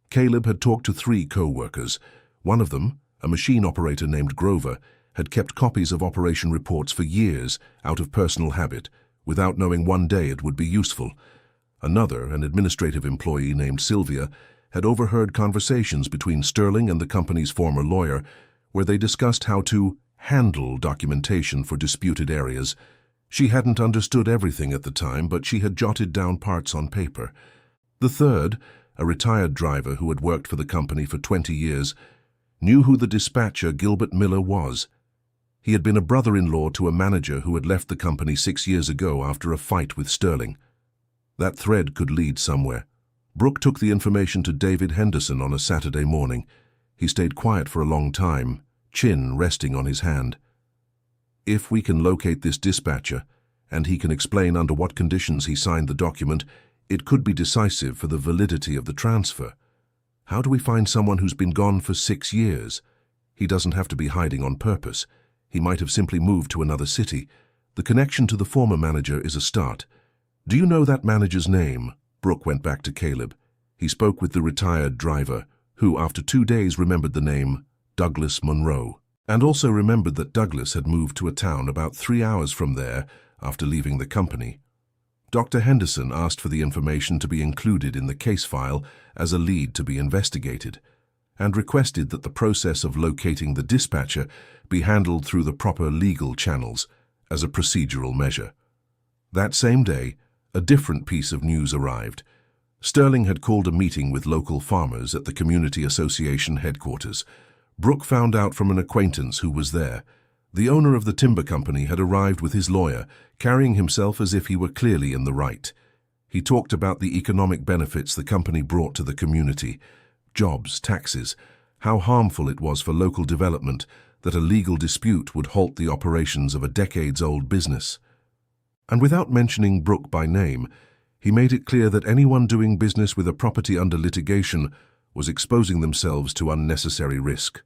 Caleb had talked to 3 co-workers. One of them, a machine operator named Grover, had kept copies of operation reports for years out of personal habit, without knowing one day it would be useful. Another, an administrative employee named Sylvia, had overheard conversations between Sterling and the company's former lawyer, where they discussed how to handle documentation for disputed areas. She hadn't understood everything at the time, but she had jotted down parts on paper. The third, a retired driver who had worked for the company for 20 years, knew who the dispatcher Gilbert Miller was. He had been a brother-in-law to a manager who had left the company 6 years ago after a fight with Sterling. That thread could lead somewhere. Brooke took the information to David Henderson on a Saturday morning. He stayed quiet for a long time, chin resting on his hand. If we can locate this dispatcher, and he can explain under what conditions he signed the document, it could be decisive for the validity of the transfer. How do we find someone who's been gone for 6 years? He doesn't have to be hiding on purpose. He might have simply moved to another city. The connection to the former manager is a start. Do you know that manager's name? Brooke went back to Caleb. He spoke with the retired driver, who after 2 days remembered the name Douglas Monroe, and also remembered that Douglas had moved to a town about 3 hours from there after leaving the company. Dr. Henderson asked for the information to be included in the case file as a lead to be investigated, and requested that the process of locating the dispatcher be handled through the proper legal channels as a procedural measure. That same day, a different piece of news arrived. Sterling had called a meeting with local farmers at the Community Association headquarters. Brooke found out from an acquaintance who was there. The owner of the timber company had arrived with his lawyer, carrying himself as if he were clearly in the right. He talked about the economic benefits the company brought to the community, jobs, taxes, how harmful it was for local development that a legal dispute would halt the operations of a decades-old business. And without mentioning Brooke by name, he made it clear that anyone doing business with a property under litigation was exposing themselves to unnecessary risk.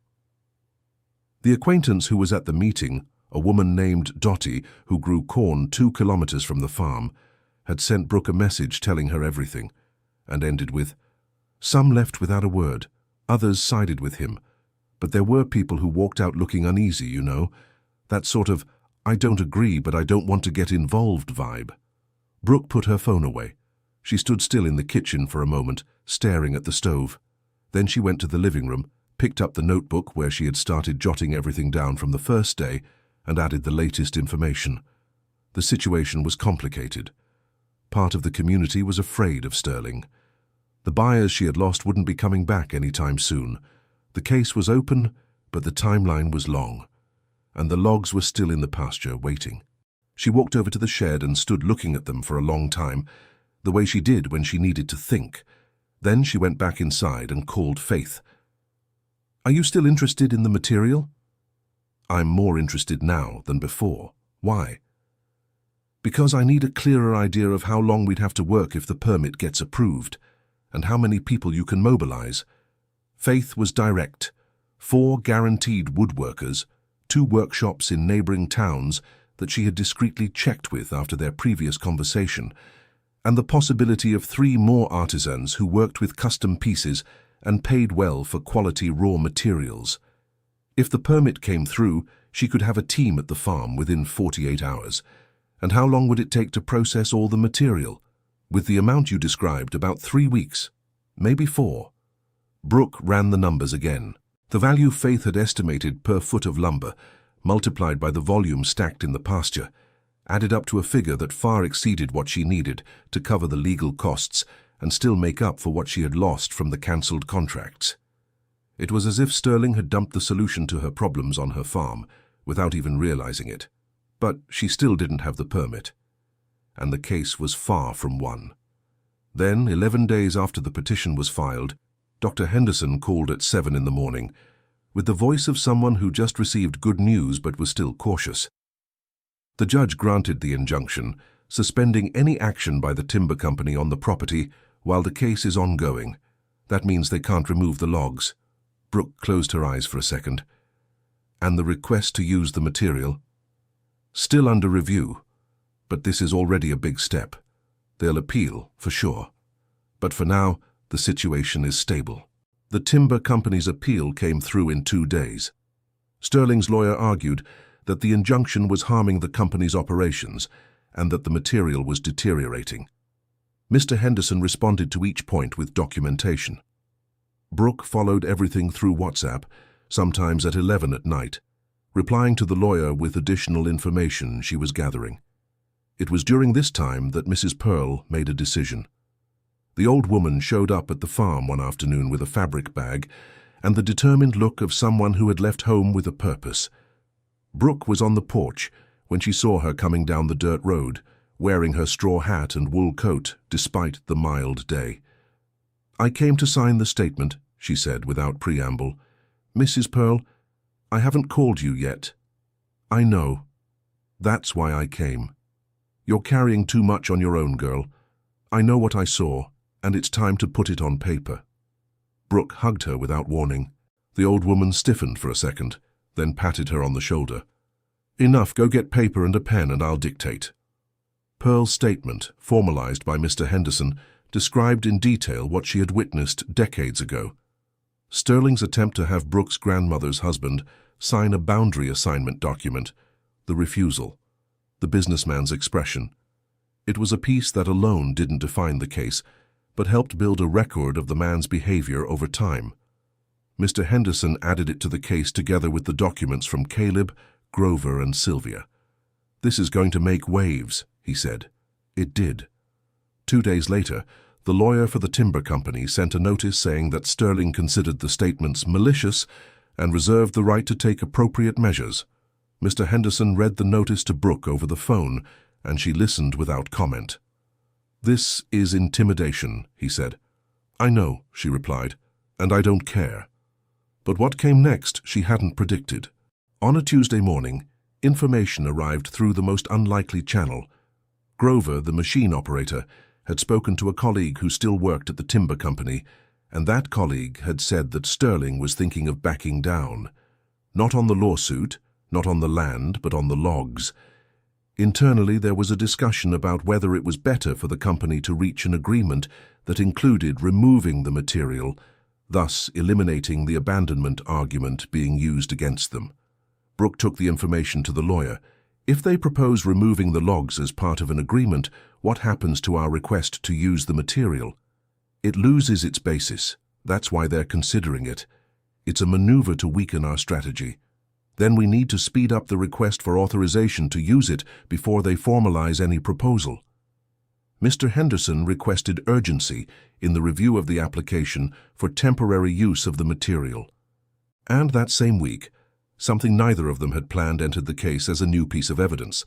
The acquaintance who was at the meeting, a woman named Dottie who grew corn 2 kilometers from the farm, had sent Brooke a message telling her everything, and ended with, "Some left without a word, others sided with him, but there were people who walked out looking uneasy, you know, that sort of, I don't agree but I don't want to get involved vibe." Brooke put her phone away. She stood still in the kitchen for a moment, staring at the stove. Then she went to the living room, picked up the notebook where she had started jotting everything down from the first day, and added the latest information. The situation was complicated. Part of the community was afraid of Sterling. The buyers she had lost wouldn't be coming back anytime soon. The case was open, but the timeline was long, and the logs were still in the pasture waiting. She walked over to the shed and stood looking at them for a long time, the way she did when she needed to think. Then she went back inside and called Faith. "Are you still interested in the material?" "I'm more interested now than before. Why?" "Because I need a clearer idea of how long we'd have to work if the permit gets approved, and how many people you can mobilize." Faith was direct. 4 guaranteed woodworkers, 2 workshops in neighboring towns that she had discreetly checked with after their previous conversation, and the possibility of 3 more artisans who worked with custom pieces and paid well for quality raw materials. If the permit came through, she could have a team at the farm within 48 hours. And how long would it take to process all the material? With the amount you described, about 3 weeks, maybe 4. Brooke ran the numbers again. The value Faith had estimated per foot of lumber, multiplied by the volume stacked in the pasture, added up to a figure that far exceeded what she needed to cover the legal costs and still make up for what she had lost from the cancelled contracts. It was as if Sterling had dumped the solution to her problems on her farm without even realizing it. But she still didn't have the permit, and the case was far from won. Then, 11 days after the petition was filed, Dr. Henderson called at 7 in the morning, with the voice of someone who just received good news but was still cautious. The judge granted the injunction, suspending any action by the timber company on the property while the case is ongoing. That means they can't remove the logs. Brooke closed her eyes for a second. And the request to use the material? Still under review, but this is already a big step. They'll appeal, for sure. But for now, the situation is stable. The timber company's appeal came through in 2 days. Sterling's lawyer argued that the injunction was harming the company's operations and that the material was deteriorating. Mr. Henderson responded to each point with documentation. Brooke followed everything through WhatsApp, sometimes at 11 at night, replying to the lawyer with additional information she was gathering. It was during this time that Mrs. Pearl made a decision. The old woman showed up at the farm one afternoon with a fabric bag and the determined look of someone who had left home with a purpose. Brooke was on the porch when she saw her coming down the dirt road, wearing her straw hat and wool coat despite the mild day. "I came to sign the statement," she said without preamble. "Mrs. Pearl, I haven't called you yet." "I know," That's why I came. You're carrying too much on your own, girl. I know what I saw, and it's time to put it on paper." Brooke hugged her without warning. The old woman stiffened for a second, then patted her on the shoulder. "Enough, go get paper and a pen and I'll dictate." Pearl's statement, formalized by Mr. Henderson, described in detail what she had witnessed decades ago. Sterling's attempt to have Brooke's grandmother's husband sign a boundary assignment document, the refusal, the businessman's expression. It was a piece that alone didn't define the case, but helped build a record of the man's behavior over time. Mr. Henderson added it to the case together with the documents from Caleb, Grover, and Sylvia. "This is going to make waves," he said. It did. 2 days later, the lawyer for the timber company sent a notice saying that Sterling considered the statements malicious and reserved the right to take appropriate measures. Mr. Henderson read the notice to Brooke over the phone, and she listened without comment. "This is intimidation," he said. "I know," she replied, "and I don't care." But what came next she hadn't predicted. On a Tuesday morning, information arrived through the most unlikely channel. Grover, the machine operator, had spoken to a colleague who still worked at the timber company, and that colleague had said that Sterling was thinking of backing down. Not on the lawsuit, not on the land, but on the logs. Internally, there was a discussion about whether it was better for the company to reach an agreement that included removing the material, thus eliminating the abandonment argument being used against them. Brooke took the information to the lawyer. "If they propose removing the logs as part of an agreement, what happens to our request to use the material?" "It loses its basis. That's why they're considering it. It's a maneuver to weaken our strategy. Then we need to speed up the request for authorization to use it before they formalize any proposal." Mr. Henderson requested urgency in the review of the application for temporary use of the material. And that same week, something neither of them had planned entered the case as a new piece of evidence.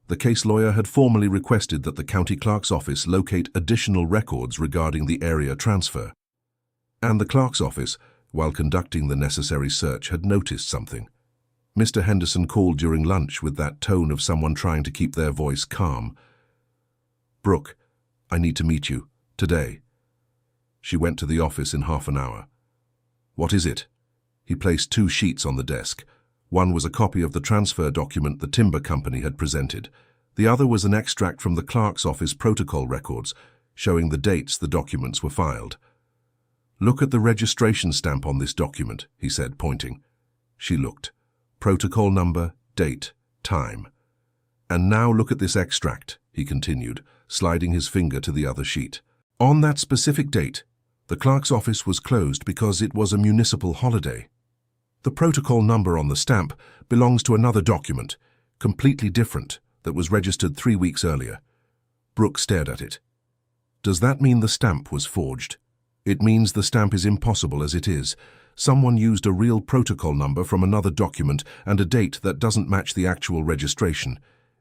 The case lawyer had formally requested that the county clerk's office locate additional records regarding the area transfer. And the clerk's office, while conducting the necessary search, had noticed something. Mr. Henderson called during lunch with that tone of someone trying to keep their voice calm. "Brooke, I need to meet you, today." She went to the office in half an hour. "What is it?" He placed 2 sheets on the desk. One was a copy of the transfer document the timber company had presented. The other was an extract from the clerk's office protocol records, showing the dates the documents were filed. "Look at the registration stamp on this document," he said, pointing. She looked. Protocol number, date, time. "And now look at this extract," he continued, sliding his finger to the other sheet. "On that specific date, the clerk's office was closed because it was a municipal holiday. The protocol number on the stamp belongs to another document, completely different, that was registered 3 weeks earlier." Brooke stared at it. "Does that mean the stamp was forged?" "It means the stamp is impossible as it is. Someone used a real protocol number from another document and a date that doesn't match the actual registration.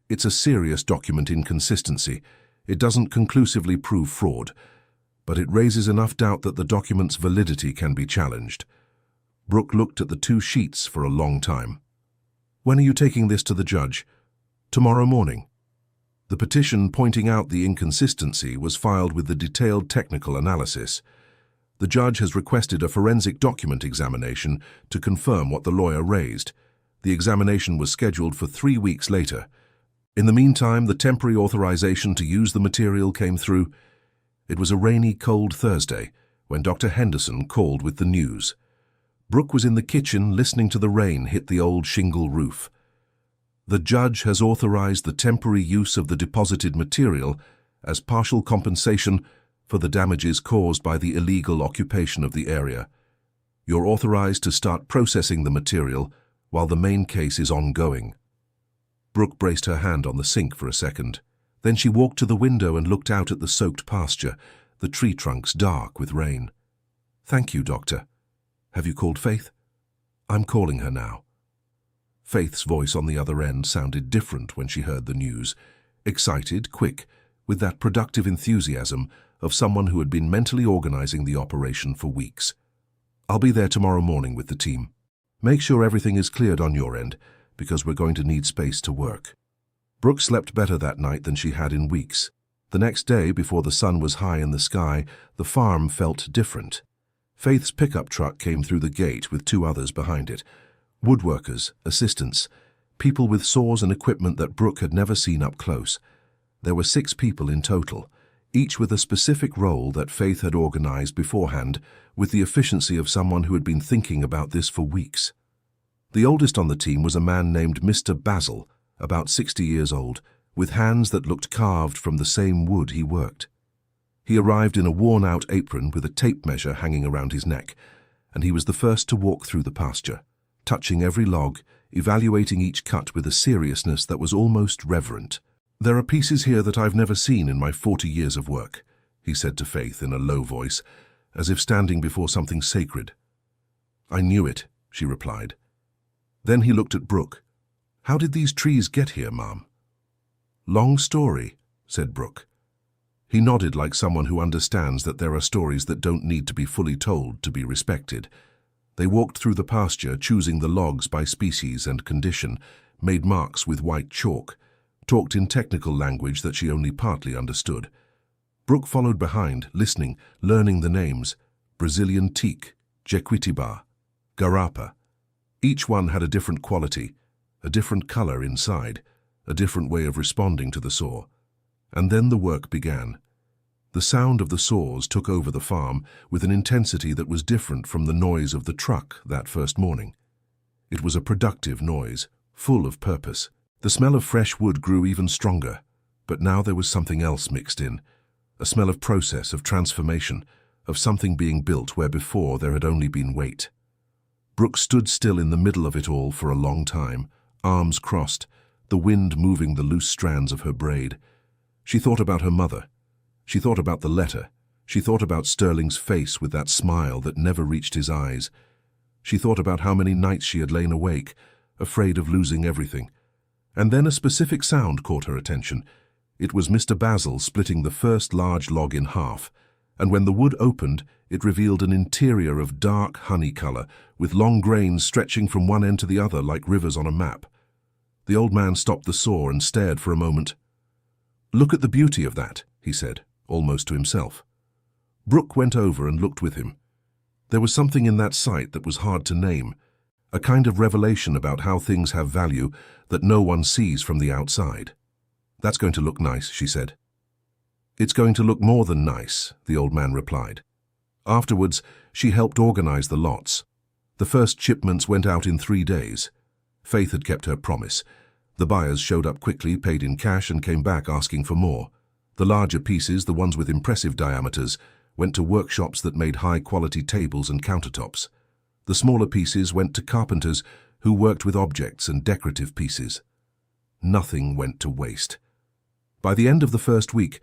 It's a serious document inconsistency. It doesn't conclusively prove fraud, but it raises enough doubt that the document's validity can be challenged." Brooke looked at the 2 sheets for a long time. "When are you taking this to the judge?" "Tomorrow morning." The petition pointing out the inconsistency was filed with the detailed technical analysis. The judge has requested a forensic document examination to confirm what the lawyer raised. The examination was scheduled for 3 weeks later. In the meantime, the temporary authorization to use the material came through. It was a rainy, cold Thursday when Dr. Henderson called with the news. Brooke was in the kitchen listening to the rain hit the old shingle roof. "The judge has authorized the temporary use of the deposited material as partial compensation for the damages caused by the illegal occupation of the area. You're authorized to start processing the material while the main case is ongoing." Brooke braced her hand on the sink for a second. Then she walked to the window and looked out at the soaked pasture, the tree trunks dark with rain. "Thank you, Doctor. Have you called Faith?" "I'm calling her now." Faith's voice on the other end sounded different when she heard the news. Excited, quick, with that productive enthusiasm of someone who had been mentally organizing the operation for weeks. "I'll be there tomorrow morning with the team. Make sure everything is cleared on your end, because we're going to need space to work." Brooke slept better that night than she had in weeks. The next day, before the sun was high in the sky, the farm felt different. Faith's pickup truck came through the gate with 2 others behind it. Woodworkers, assistants, people with saws and equipment that Brooke had never seen up close. There were 6 people in total, each with a specific role that Faith had organized beforehand, with the efficiency of someone who had been thinking about this for weeks. The oldest on the team was a man named Mr. Basil, about 60 years old, with hands that looked carved from the same wood he worked. He arrived in a worn-out apron with a tape measure hanging around his neck, and he was the first to walk through the pasture, touching every log, evaluating each cut with a seriousness that was almost reverent. "There are pieces here that I've never seen in my 40 years of work," he said to Faith in a low voice, as if standing before something sacred. "I knew it," she replied. Then he looked at Brooke. "How did these trees get here, Mom?" "Long story," said Brooke. He nodded like someone who understands that there are stories that don't need to be fully told to be respected. They walked through the pasture, choosing the logs by species and condition, made marks with white chalk, talked in technical language that she only partly understood. Brooke followed behind, listening, learning the names: Brazilian teak, Jequitibá, Garapa. Each one had a different quality, a different color inside, a different way of responding to the saw. And then the work began. The sound of the saws took over the farm with an intensity that was different from the noise of the truck that first morning. It was a productive noise, full of purpose. The smell of fresh wood grew even stronger, but now there was something else mixed in, a smell of process, of transformation, of something being built where before there had only been weight. Brooke stood still in the middle of it all for a long time, arms crossed, the wind moving the loose strands of her braid. She thought about her mother. She thought about the letter. She thought about Sterling's face with that smile that never reached his eyes. She thought about how many nights she had lain awake, afraid of losing everything. And then a specific sound caught her attention. It was Mr. Basil splitting the first large log in half, and when the wood opened, it revealed an interior of dark honey color, with long grains stretching from one end to the other like rivers on a map. The old man stopped the saw and stared for a moment. "Look at the beauty of that," he said, almost to himself. Brooke went over and looked with him. There was something in that sight that was hard to name, a kind of revelation about how things have value that no one sees from the outside. "That's going to look nice," she said. "It's going to look more than nice," the old man replied. Afterwards, she helped organize the lots. The first shipments went out in 3 days. Faith had kept her promise. The buyers showed up quickly, paid in cash, and came back asking for more. The larger pieces, the ones with impressive diameters, went to workshops that made high-quality tables and countertops. The smaller pieces went to carpenters who worked with objects and decorative pieces. Nothing went to waste. By the end of the first week,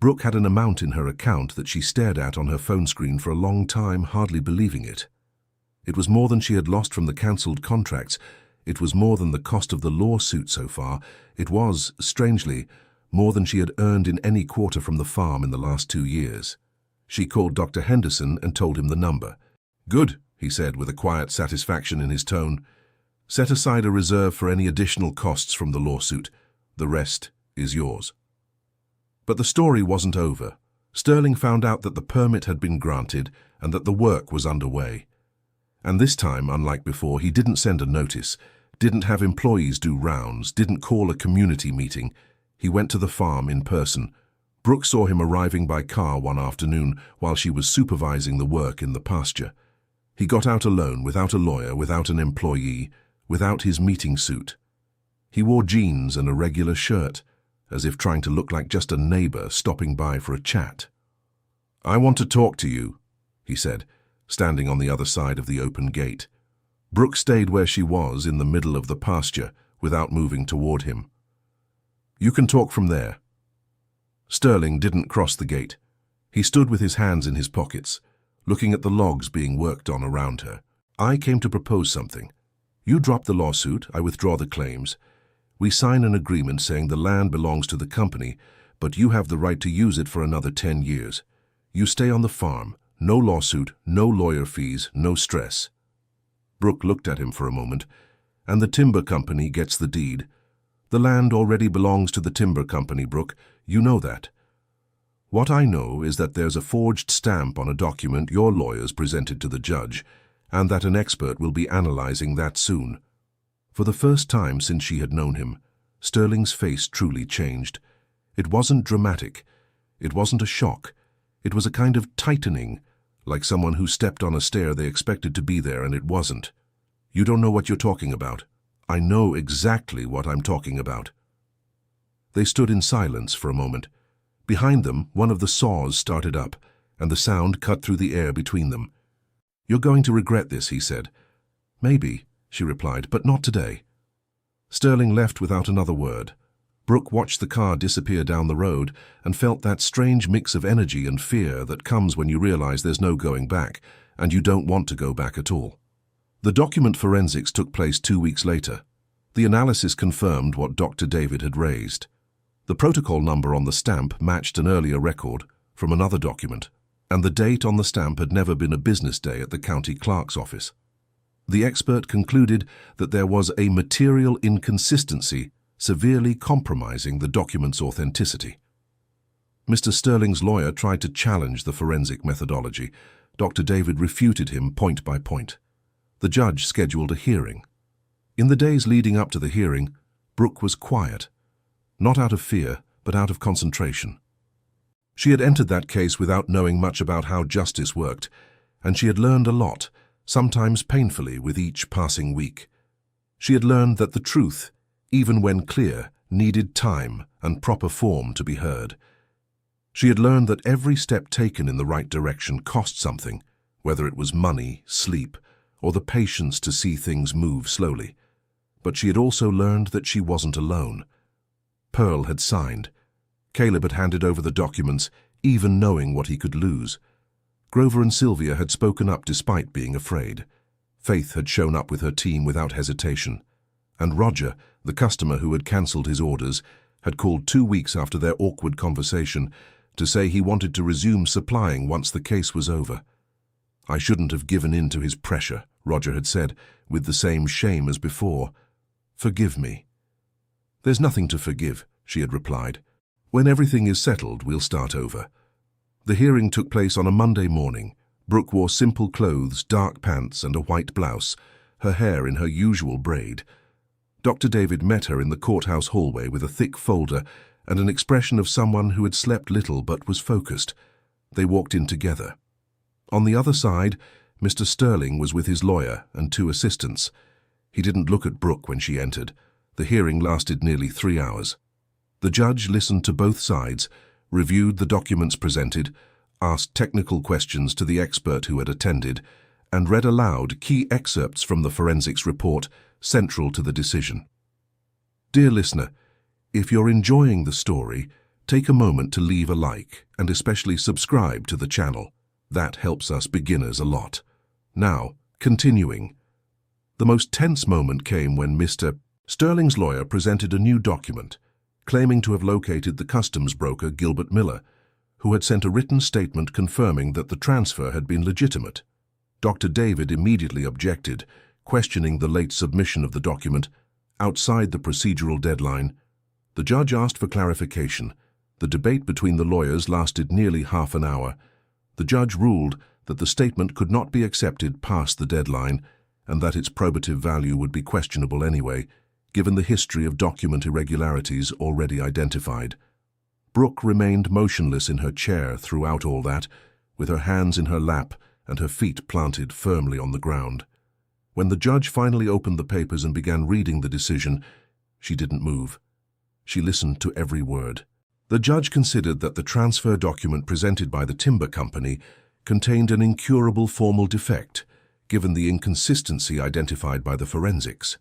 Brooke had an amount in her account that she stared at on her phone screen for a long time, hardly believing it. It was more than she had lost from the cancelled contracts. It was more than the cost of the lawsuit so far. It was, strangely, more than she had earned in any quarter from the farm in the last 2 years. She called Dr. Henderson and told him the number. "Good," he said with a quiet satisfaction in his tone. "Set aside a reserve for any additional costs from the lawsuit. The rest is yours." But the story wasn't over. Sterling found out that the permit had been granted and that the work was underway. And this time, unlike before, he didn't send a notice, didn't have employees do rounds, didn't call a community meeting. He went to the farm in person. Brooke saw him arriving by car one afternoon while she was supervising the work in the pasture. He got out alone, without a lawyer, without an employee, without his meeting suit. He wore jeans and a regular shirt, as if trying to look like just a neighbor stopping by for a chat. "I want to talk to you," he said, standing on the other side of the open gate. Brooke stayed where she was in the middle of the pasture, without moving toward him. "You can talk from there." Sterling didn't cross the gate. He stood with his hands in his pockets, looking at the logs being worked on around her. "I came to propose something. You drop the lawsuit, I withdraw the claims. We sign an agreement saying the land belongs to the company, but you have the right to use it for another 10 years. You stay on the farm, no lawsuit, no lawyer fees, no stress." Brooke looked at him for a moment. "And the timber company gets the deed. The land already belongs to the timber company, Brooke. You know that. What I know is that there's a forged stamp on a document your lawyers presented to the judge, and that an expert will be analyzing that soon. For the first time since she had known him, Sterling's face truly changed. It wasn't dramatic. It wasn't a shock. It was a kind of tightening, like someone who stepped on a stair they expected to be there and it wasn't. You don't know what you're talking about. I know exactly what I'm talking about. They stood in silence for a moment. Behind them, one of the saws started up, and the sound cut through the air between them. You're going to regret this, he said. Maybe, she replied, but not today. Sterling left without another word. Brooke watched the car disappear down the road and felt that strange mix of energy and fear that comes when you realize there's no going back, and you don't want to go back at all. The document forensics took place 2 weeks later. The analysis confirmed what Dr. David had raised. The protocol number on the stamp matched an earlier record from another document, and the date on the stamp had never been a business day at the county clerk's office. The expert concluded that there was a material inconsistency severely compromising the document's authenticity. Mr. Sterling's lawyer tried to challenge the forensic methodology. Dr. David refuted him point by point. The judge scheduled a hearing. In the days leading up to the hearing, Brooke was quiet, not out of fear, but out of concentration. She had entered that case without knowing much about how justice worked, and she had learned a lot, sometimes painfully with each passing week. She had learned that the truth, even when clear, needed time and proper form to be heard. She had learned that every step taken in the right direction cost something, whether it was money, sleep, or the patience to see things move slowly. But she had also learned that she wasn't alone. Pearl had signed. Caleb had handed over the documents, even knowing what he could lose. Grover and Sylvia had spoken up despite being afraid. Faith had shown up with her team without hesitation. And Roger, the customer who had cancelled his orders, had called 2 weeks after their awkward conversation to say he wanted to resume supplying once the case was over. I shouldn't have given in to his pressure, Roger had said, with the same shame as before. Forgive me. There's nothing to forgive, she had replied. When everything is settled, we'll start over. The hearing took place on a Monday morning. Brooke wore simple clothes, dark pants and a white blouse, her hair in her usual braid. Dr. David met her in the courthouse hallway with a thick folder and an expression of someone who had slept little but was focused. They walked in together. On the other side, Mr. Sterling was with his lawyer and 2 assistants. He didn't look at Brooke when she entered. The hearing lasted nearly 3 hours. The judge listened to both sides, reviewed the documents presented, asked technical questions to the expert who had attended, and read aloud key excerpts from the forensics report central to the decision. Dear listener, if you're enjoying the story, take a moment to leave a like and especially subscribe to the channel. That helps us beginners a lot. Now, continuing. The most tense moment came when Mr. Sterling's lawyer presented a new document, claiming to have located the customs broker Gilbert Miller, who had sent a written statement confirming that the transfer had been legitimate. Dr. David immediately objected, questioning the late submission of the document outside the procedural deadline. The judge asked for clarification. The debate between the lawyers lasted nearly half an hour. The judge ruled that the statement could not be accepted past the deadline and that its probative value would be questionable anyway, given the history of document irregularities already identified. Brooke remained motionless in her chair throughout all that, with her hands in her lap and her feet planted firmly on the ground. When the judge finally opened the papers and began reading the decision, she didn't move. She listened to every word. The judge considered that the transfer document presented by the timber company contained an incurable formal defect, given the inconsistency identified by the forensics.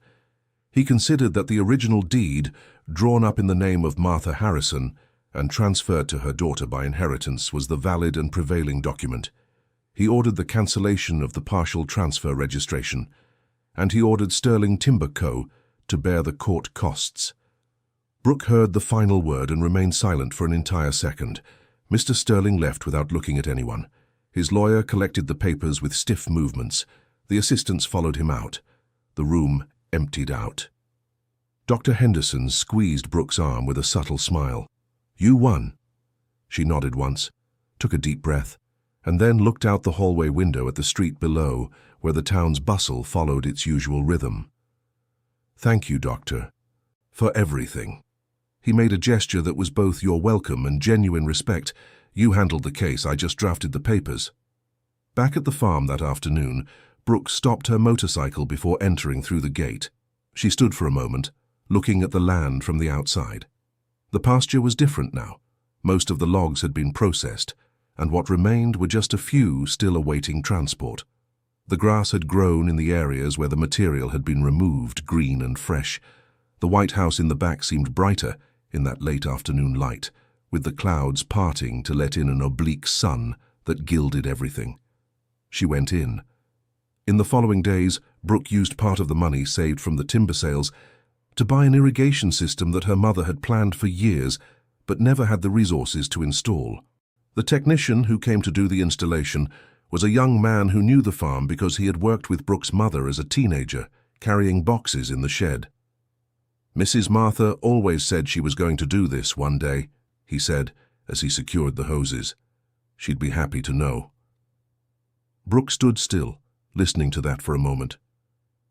He considered that the original deed, drawn up in the name of Martha Harrison and transferred to her daughter by inheritance, was the valid and prevailing document. He ordered the cancellation of the partial transfer registration, and he ordered Sterling Timber Co. to bear the court costs. Brooke heard the final word and remained silent for an entire second. Mr. Sterling left without looking at anyone. His lawyer collected the papers with stiff movements. The assistants followed him out. The room emptied out. Dr. Henderson squeezed Brooke's arm with a subtle smile. "You won." She nodded once, took a deep breath, and then looked out the hallway window at the street below, where the town's bustle followed its usual rhythm. "Thank you, Doctor, for everything." He made a gesture that was both your welcome and genuine respect. "You handled the case, I just drafted the papers." Back at the farm that afternoon, Brooke stopped her motorcycle before entering through the gate. She stood for a moment, looking at the land from the outside. The pasture was different now. Most of the logs had been processed, and what remained were just a few still awaiting transport. The grass had grown in the areas where the material had been removed, green and fresh. The white house in the back seemed brighter in that late afternoon light, with the clouds parting to let in an oblique sun that gilded everything. She went in. In the following days, Brooke used part of the money saved from the timber sales to buy an irrigation system that her mother had planned for years but never had the resources to install. The technician who came to do the installation was a young man who knew the farm because he had worked with Brooke's mother as a teenager, carrying boxes in the shed. "Mrs. Martha always said she was going to do this one day," he said as he secured the hoses. "She'd be happy to know." Brooke stood still, listening to that for a moment.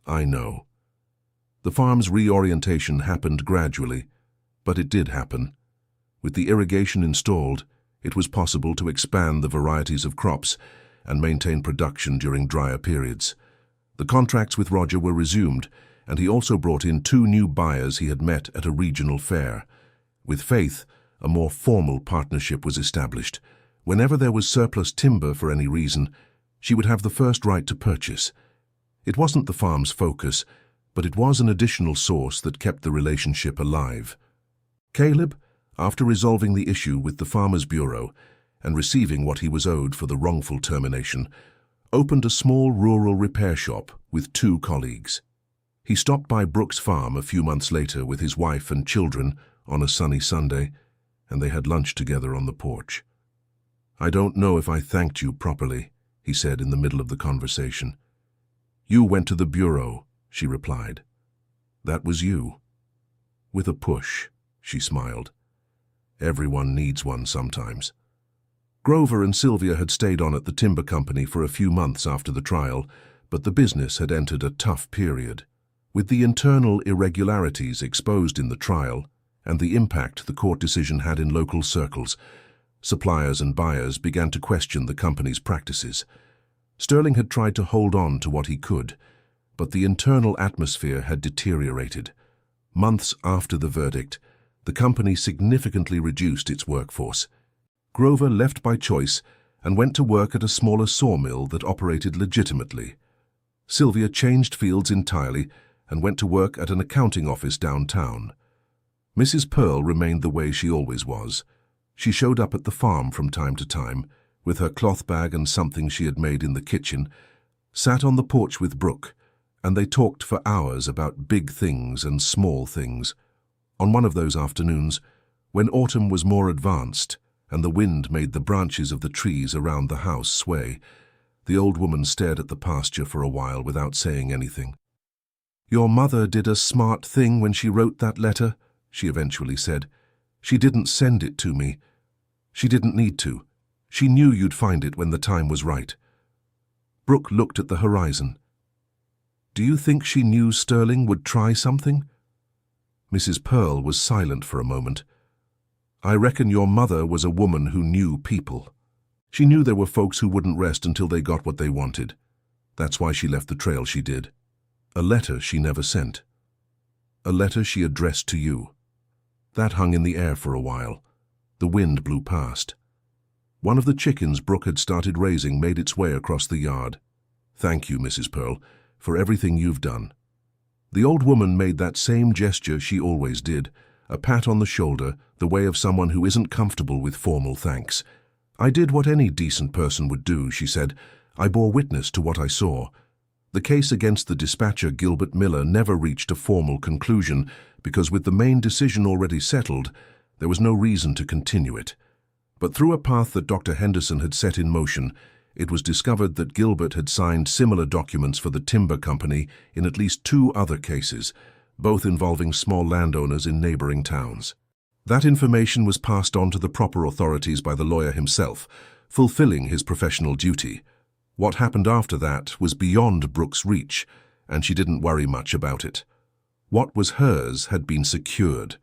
"I know." The farm's reorientation happened gradually, but it did happen. With the irrigation installed, it was possible to expand the varieties of crops and maintain production during drier periods. The contracts with Roger were resumed, and he also brought in 2 new buyers he had met at a regional fair. With Faith, a more formal partnership was established. Whenever there was surplus timber for any reason, she would have the first right to purchase. It wasn't the farm's focus, but it was an additional source that kept the relationship alive. Caleb, after resolving the issue with the Farmers Bureau and receiving what he was owed for the wrongful termination, opened a small rural repair shop with 2 colleagues. He stopped by Brooke's farm a few months later with his wife and children on a sunny Sunday, and they had lunch together on the porch. "I don't know if I thanked you properly," he said in the middle of the conversation. "You went to the bureau," she replied. "That was you." With a push, she smiled. "Everyone needs one sometimes." Grover and Sylvia had stayed on at the timber company for a few months after the trial, but the business had entered a tough period. With the internal irregularities exposed in the trial and the impact the court decision had in local circles, suppliers and buyers began to question the company's practices. Sterling had tried to hold on to what he could, but the internal atmosphere had deteriorated. Months after the verdict, the company significantly reduced its workforce. Grover left by choice and went to work at a smaller sawmill that operated legitimately. Sylvia changed fields entirely and went to work at an accounting office downtown. Mrs. Pearl remained the way she always was. She showed up at the farm from time to time, with her cloth bag and something she had made in the kitchen, sat on the porch with Brooke, and they talked for hours about big things and small things. On one of those afternoons, when autumn was more advanced and the wind made the branches of the trees around the house sway, the old woman stared at the pasture for a while without saying anything. "Your mother did a smart thing when she wrote that letter," she eventually said. "She didn't send it to me. She didn't need to. She knew you'd find it when the time was right." Brooke looked at the horizon. "Do you think she knew Sterling would try something?" Mrs. Pearl was silent for a moment. "I reckon your mother was a woman who knew people. She knew there were folks who wouldn't rest until they got what they wanted. That's why she left the trail she did. A letter she never sent. A letter she addressed to you. That hung in the air for a while. The wind blew past. One of the chickens Brooke had started raising made its way across the yard. Thank you, Mrs. Pearl, for everything you've done." The old woman made that same gesture she always did, a pat on the shoulder, the way of someone who isn't comfortable with formal thanks. "I did what any decent person would do," she said. "I bore witness to what I saw. The case against the dispatcher Gilbert Miller never reached a formal conclusion because with the main decision already settled, there was no reason to continue it. But through a path that Dr. Henderson had set in motion, it was discovered that Gilbert had signed similar documents for the timber company in at least 2 other cases. both involving small landowners in neighboring towns. That information was passed on to the proper authorities by the lawyer himself, fulfilling his professional duty. What happened after that was beyond Brooke's reach, and she didn't worry much about it. What was hers had been secured.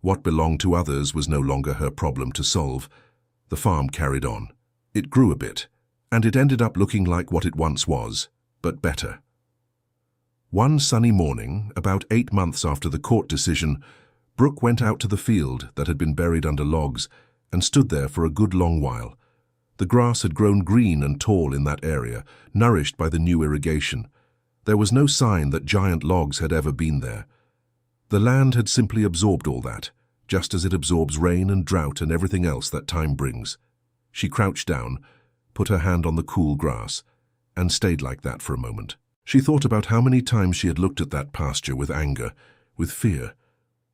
What belonged to others was no longer her problem to solve. The farm carried on. It grew a bit, and it ended up looking like what it once was, but better. One sunny morning, about 8 months after the court decision, Brooke went out to the field that had been buried under logs and stood there for a good long while. The grass had grown green and tall in that area, nourished by the new irrigation. There was no sign that giant logs had ever been there. The land had simply absorbed all that, just as it absorbs rain and drought and everything else that time brings. She crouched down, put her hand on the cool grass, and stayed like that for a moment. She thought about how many times she had looked at that pasture with anger, with fear,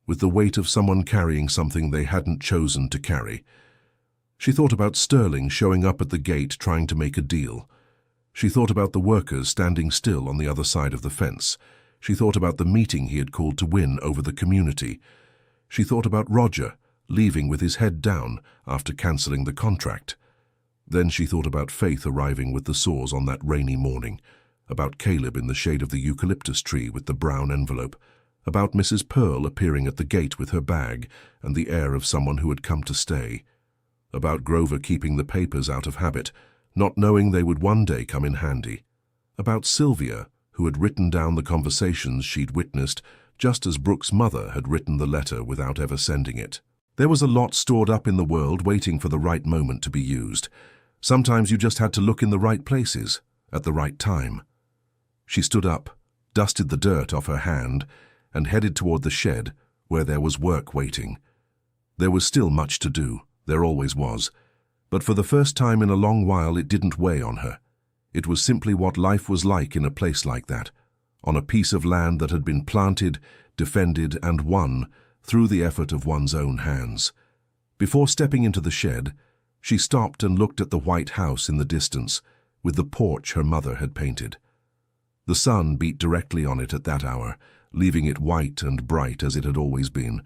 with the weight of someone carrying something they hadn't chosen to carry. She thought about Sterling showing up at the gate trying to make a deal. She thought about the workers standing still on the other side of the fence. She thought about the meeting he had called to win over the community. She thought about Roger leaving with his head down after cancelling the contract. Then she thought about Faith arriving with the saws on that rainy morning, about Caleb in the shade of the eucalyptus tree with the brown envelope, about Mrs. Pearl appearing at the gate with her bag and the air of someone who had come to stay, about Grover keeping the papers out of habit, not knowing they would one day come in handy, about Sylvia, who had written down the conversations she'd witnessed just as Brooke's mother had written the letter without ever sending it. There was a lot stored up in the world waiting for the right moment to be used. Sometimes you just had to look in the right places, at the right time. She stood up, dusted the dirt off her hand, and headed toward the shed, where there was work waiting. There was still much to do, there always was, but for the first time in a long while it didn't weigh on her. It was simply what life was like in a place like that, on a piece of land that had been planted, defended, and won through the effort of one's own hands. Before stepping into the shed, she stopped and looked at the white house in the distance, with the porch her mother had painted. The sun beat directly on it at that hour, leaving it white and bright as it had always been,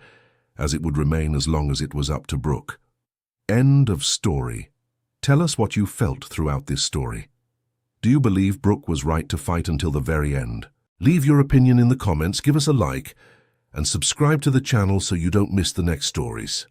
as it would remain as long as it was up to Brooke. End of story. Tell us what you felt throughout this story. Do you believe Brooke was right to fight until the very end? Leave your opinion in the comments, give us a like, and subscribe to the channel so you don't miss the next stories.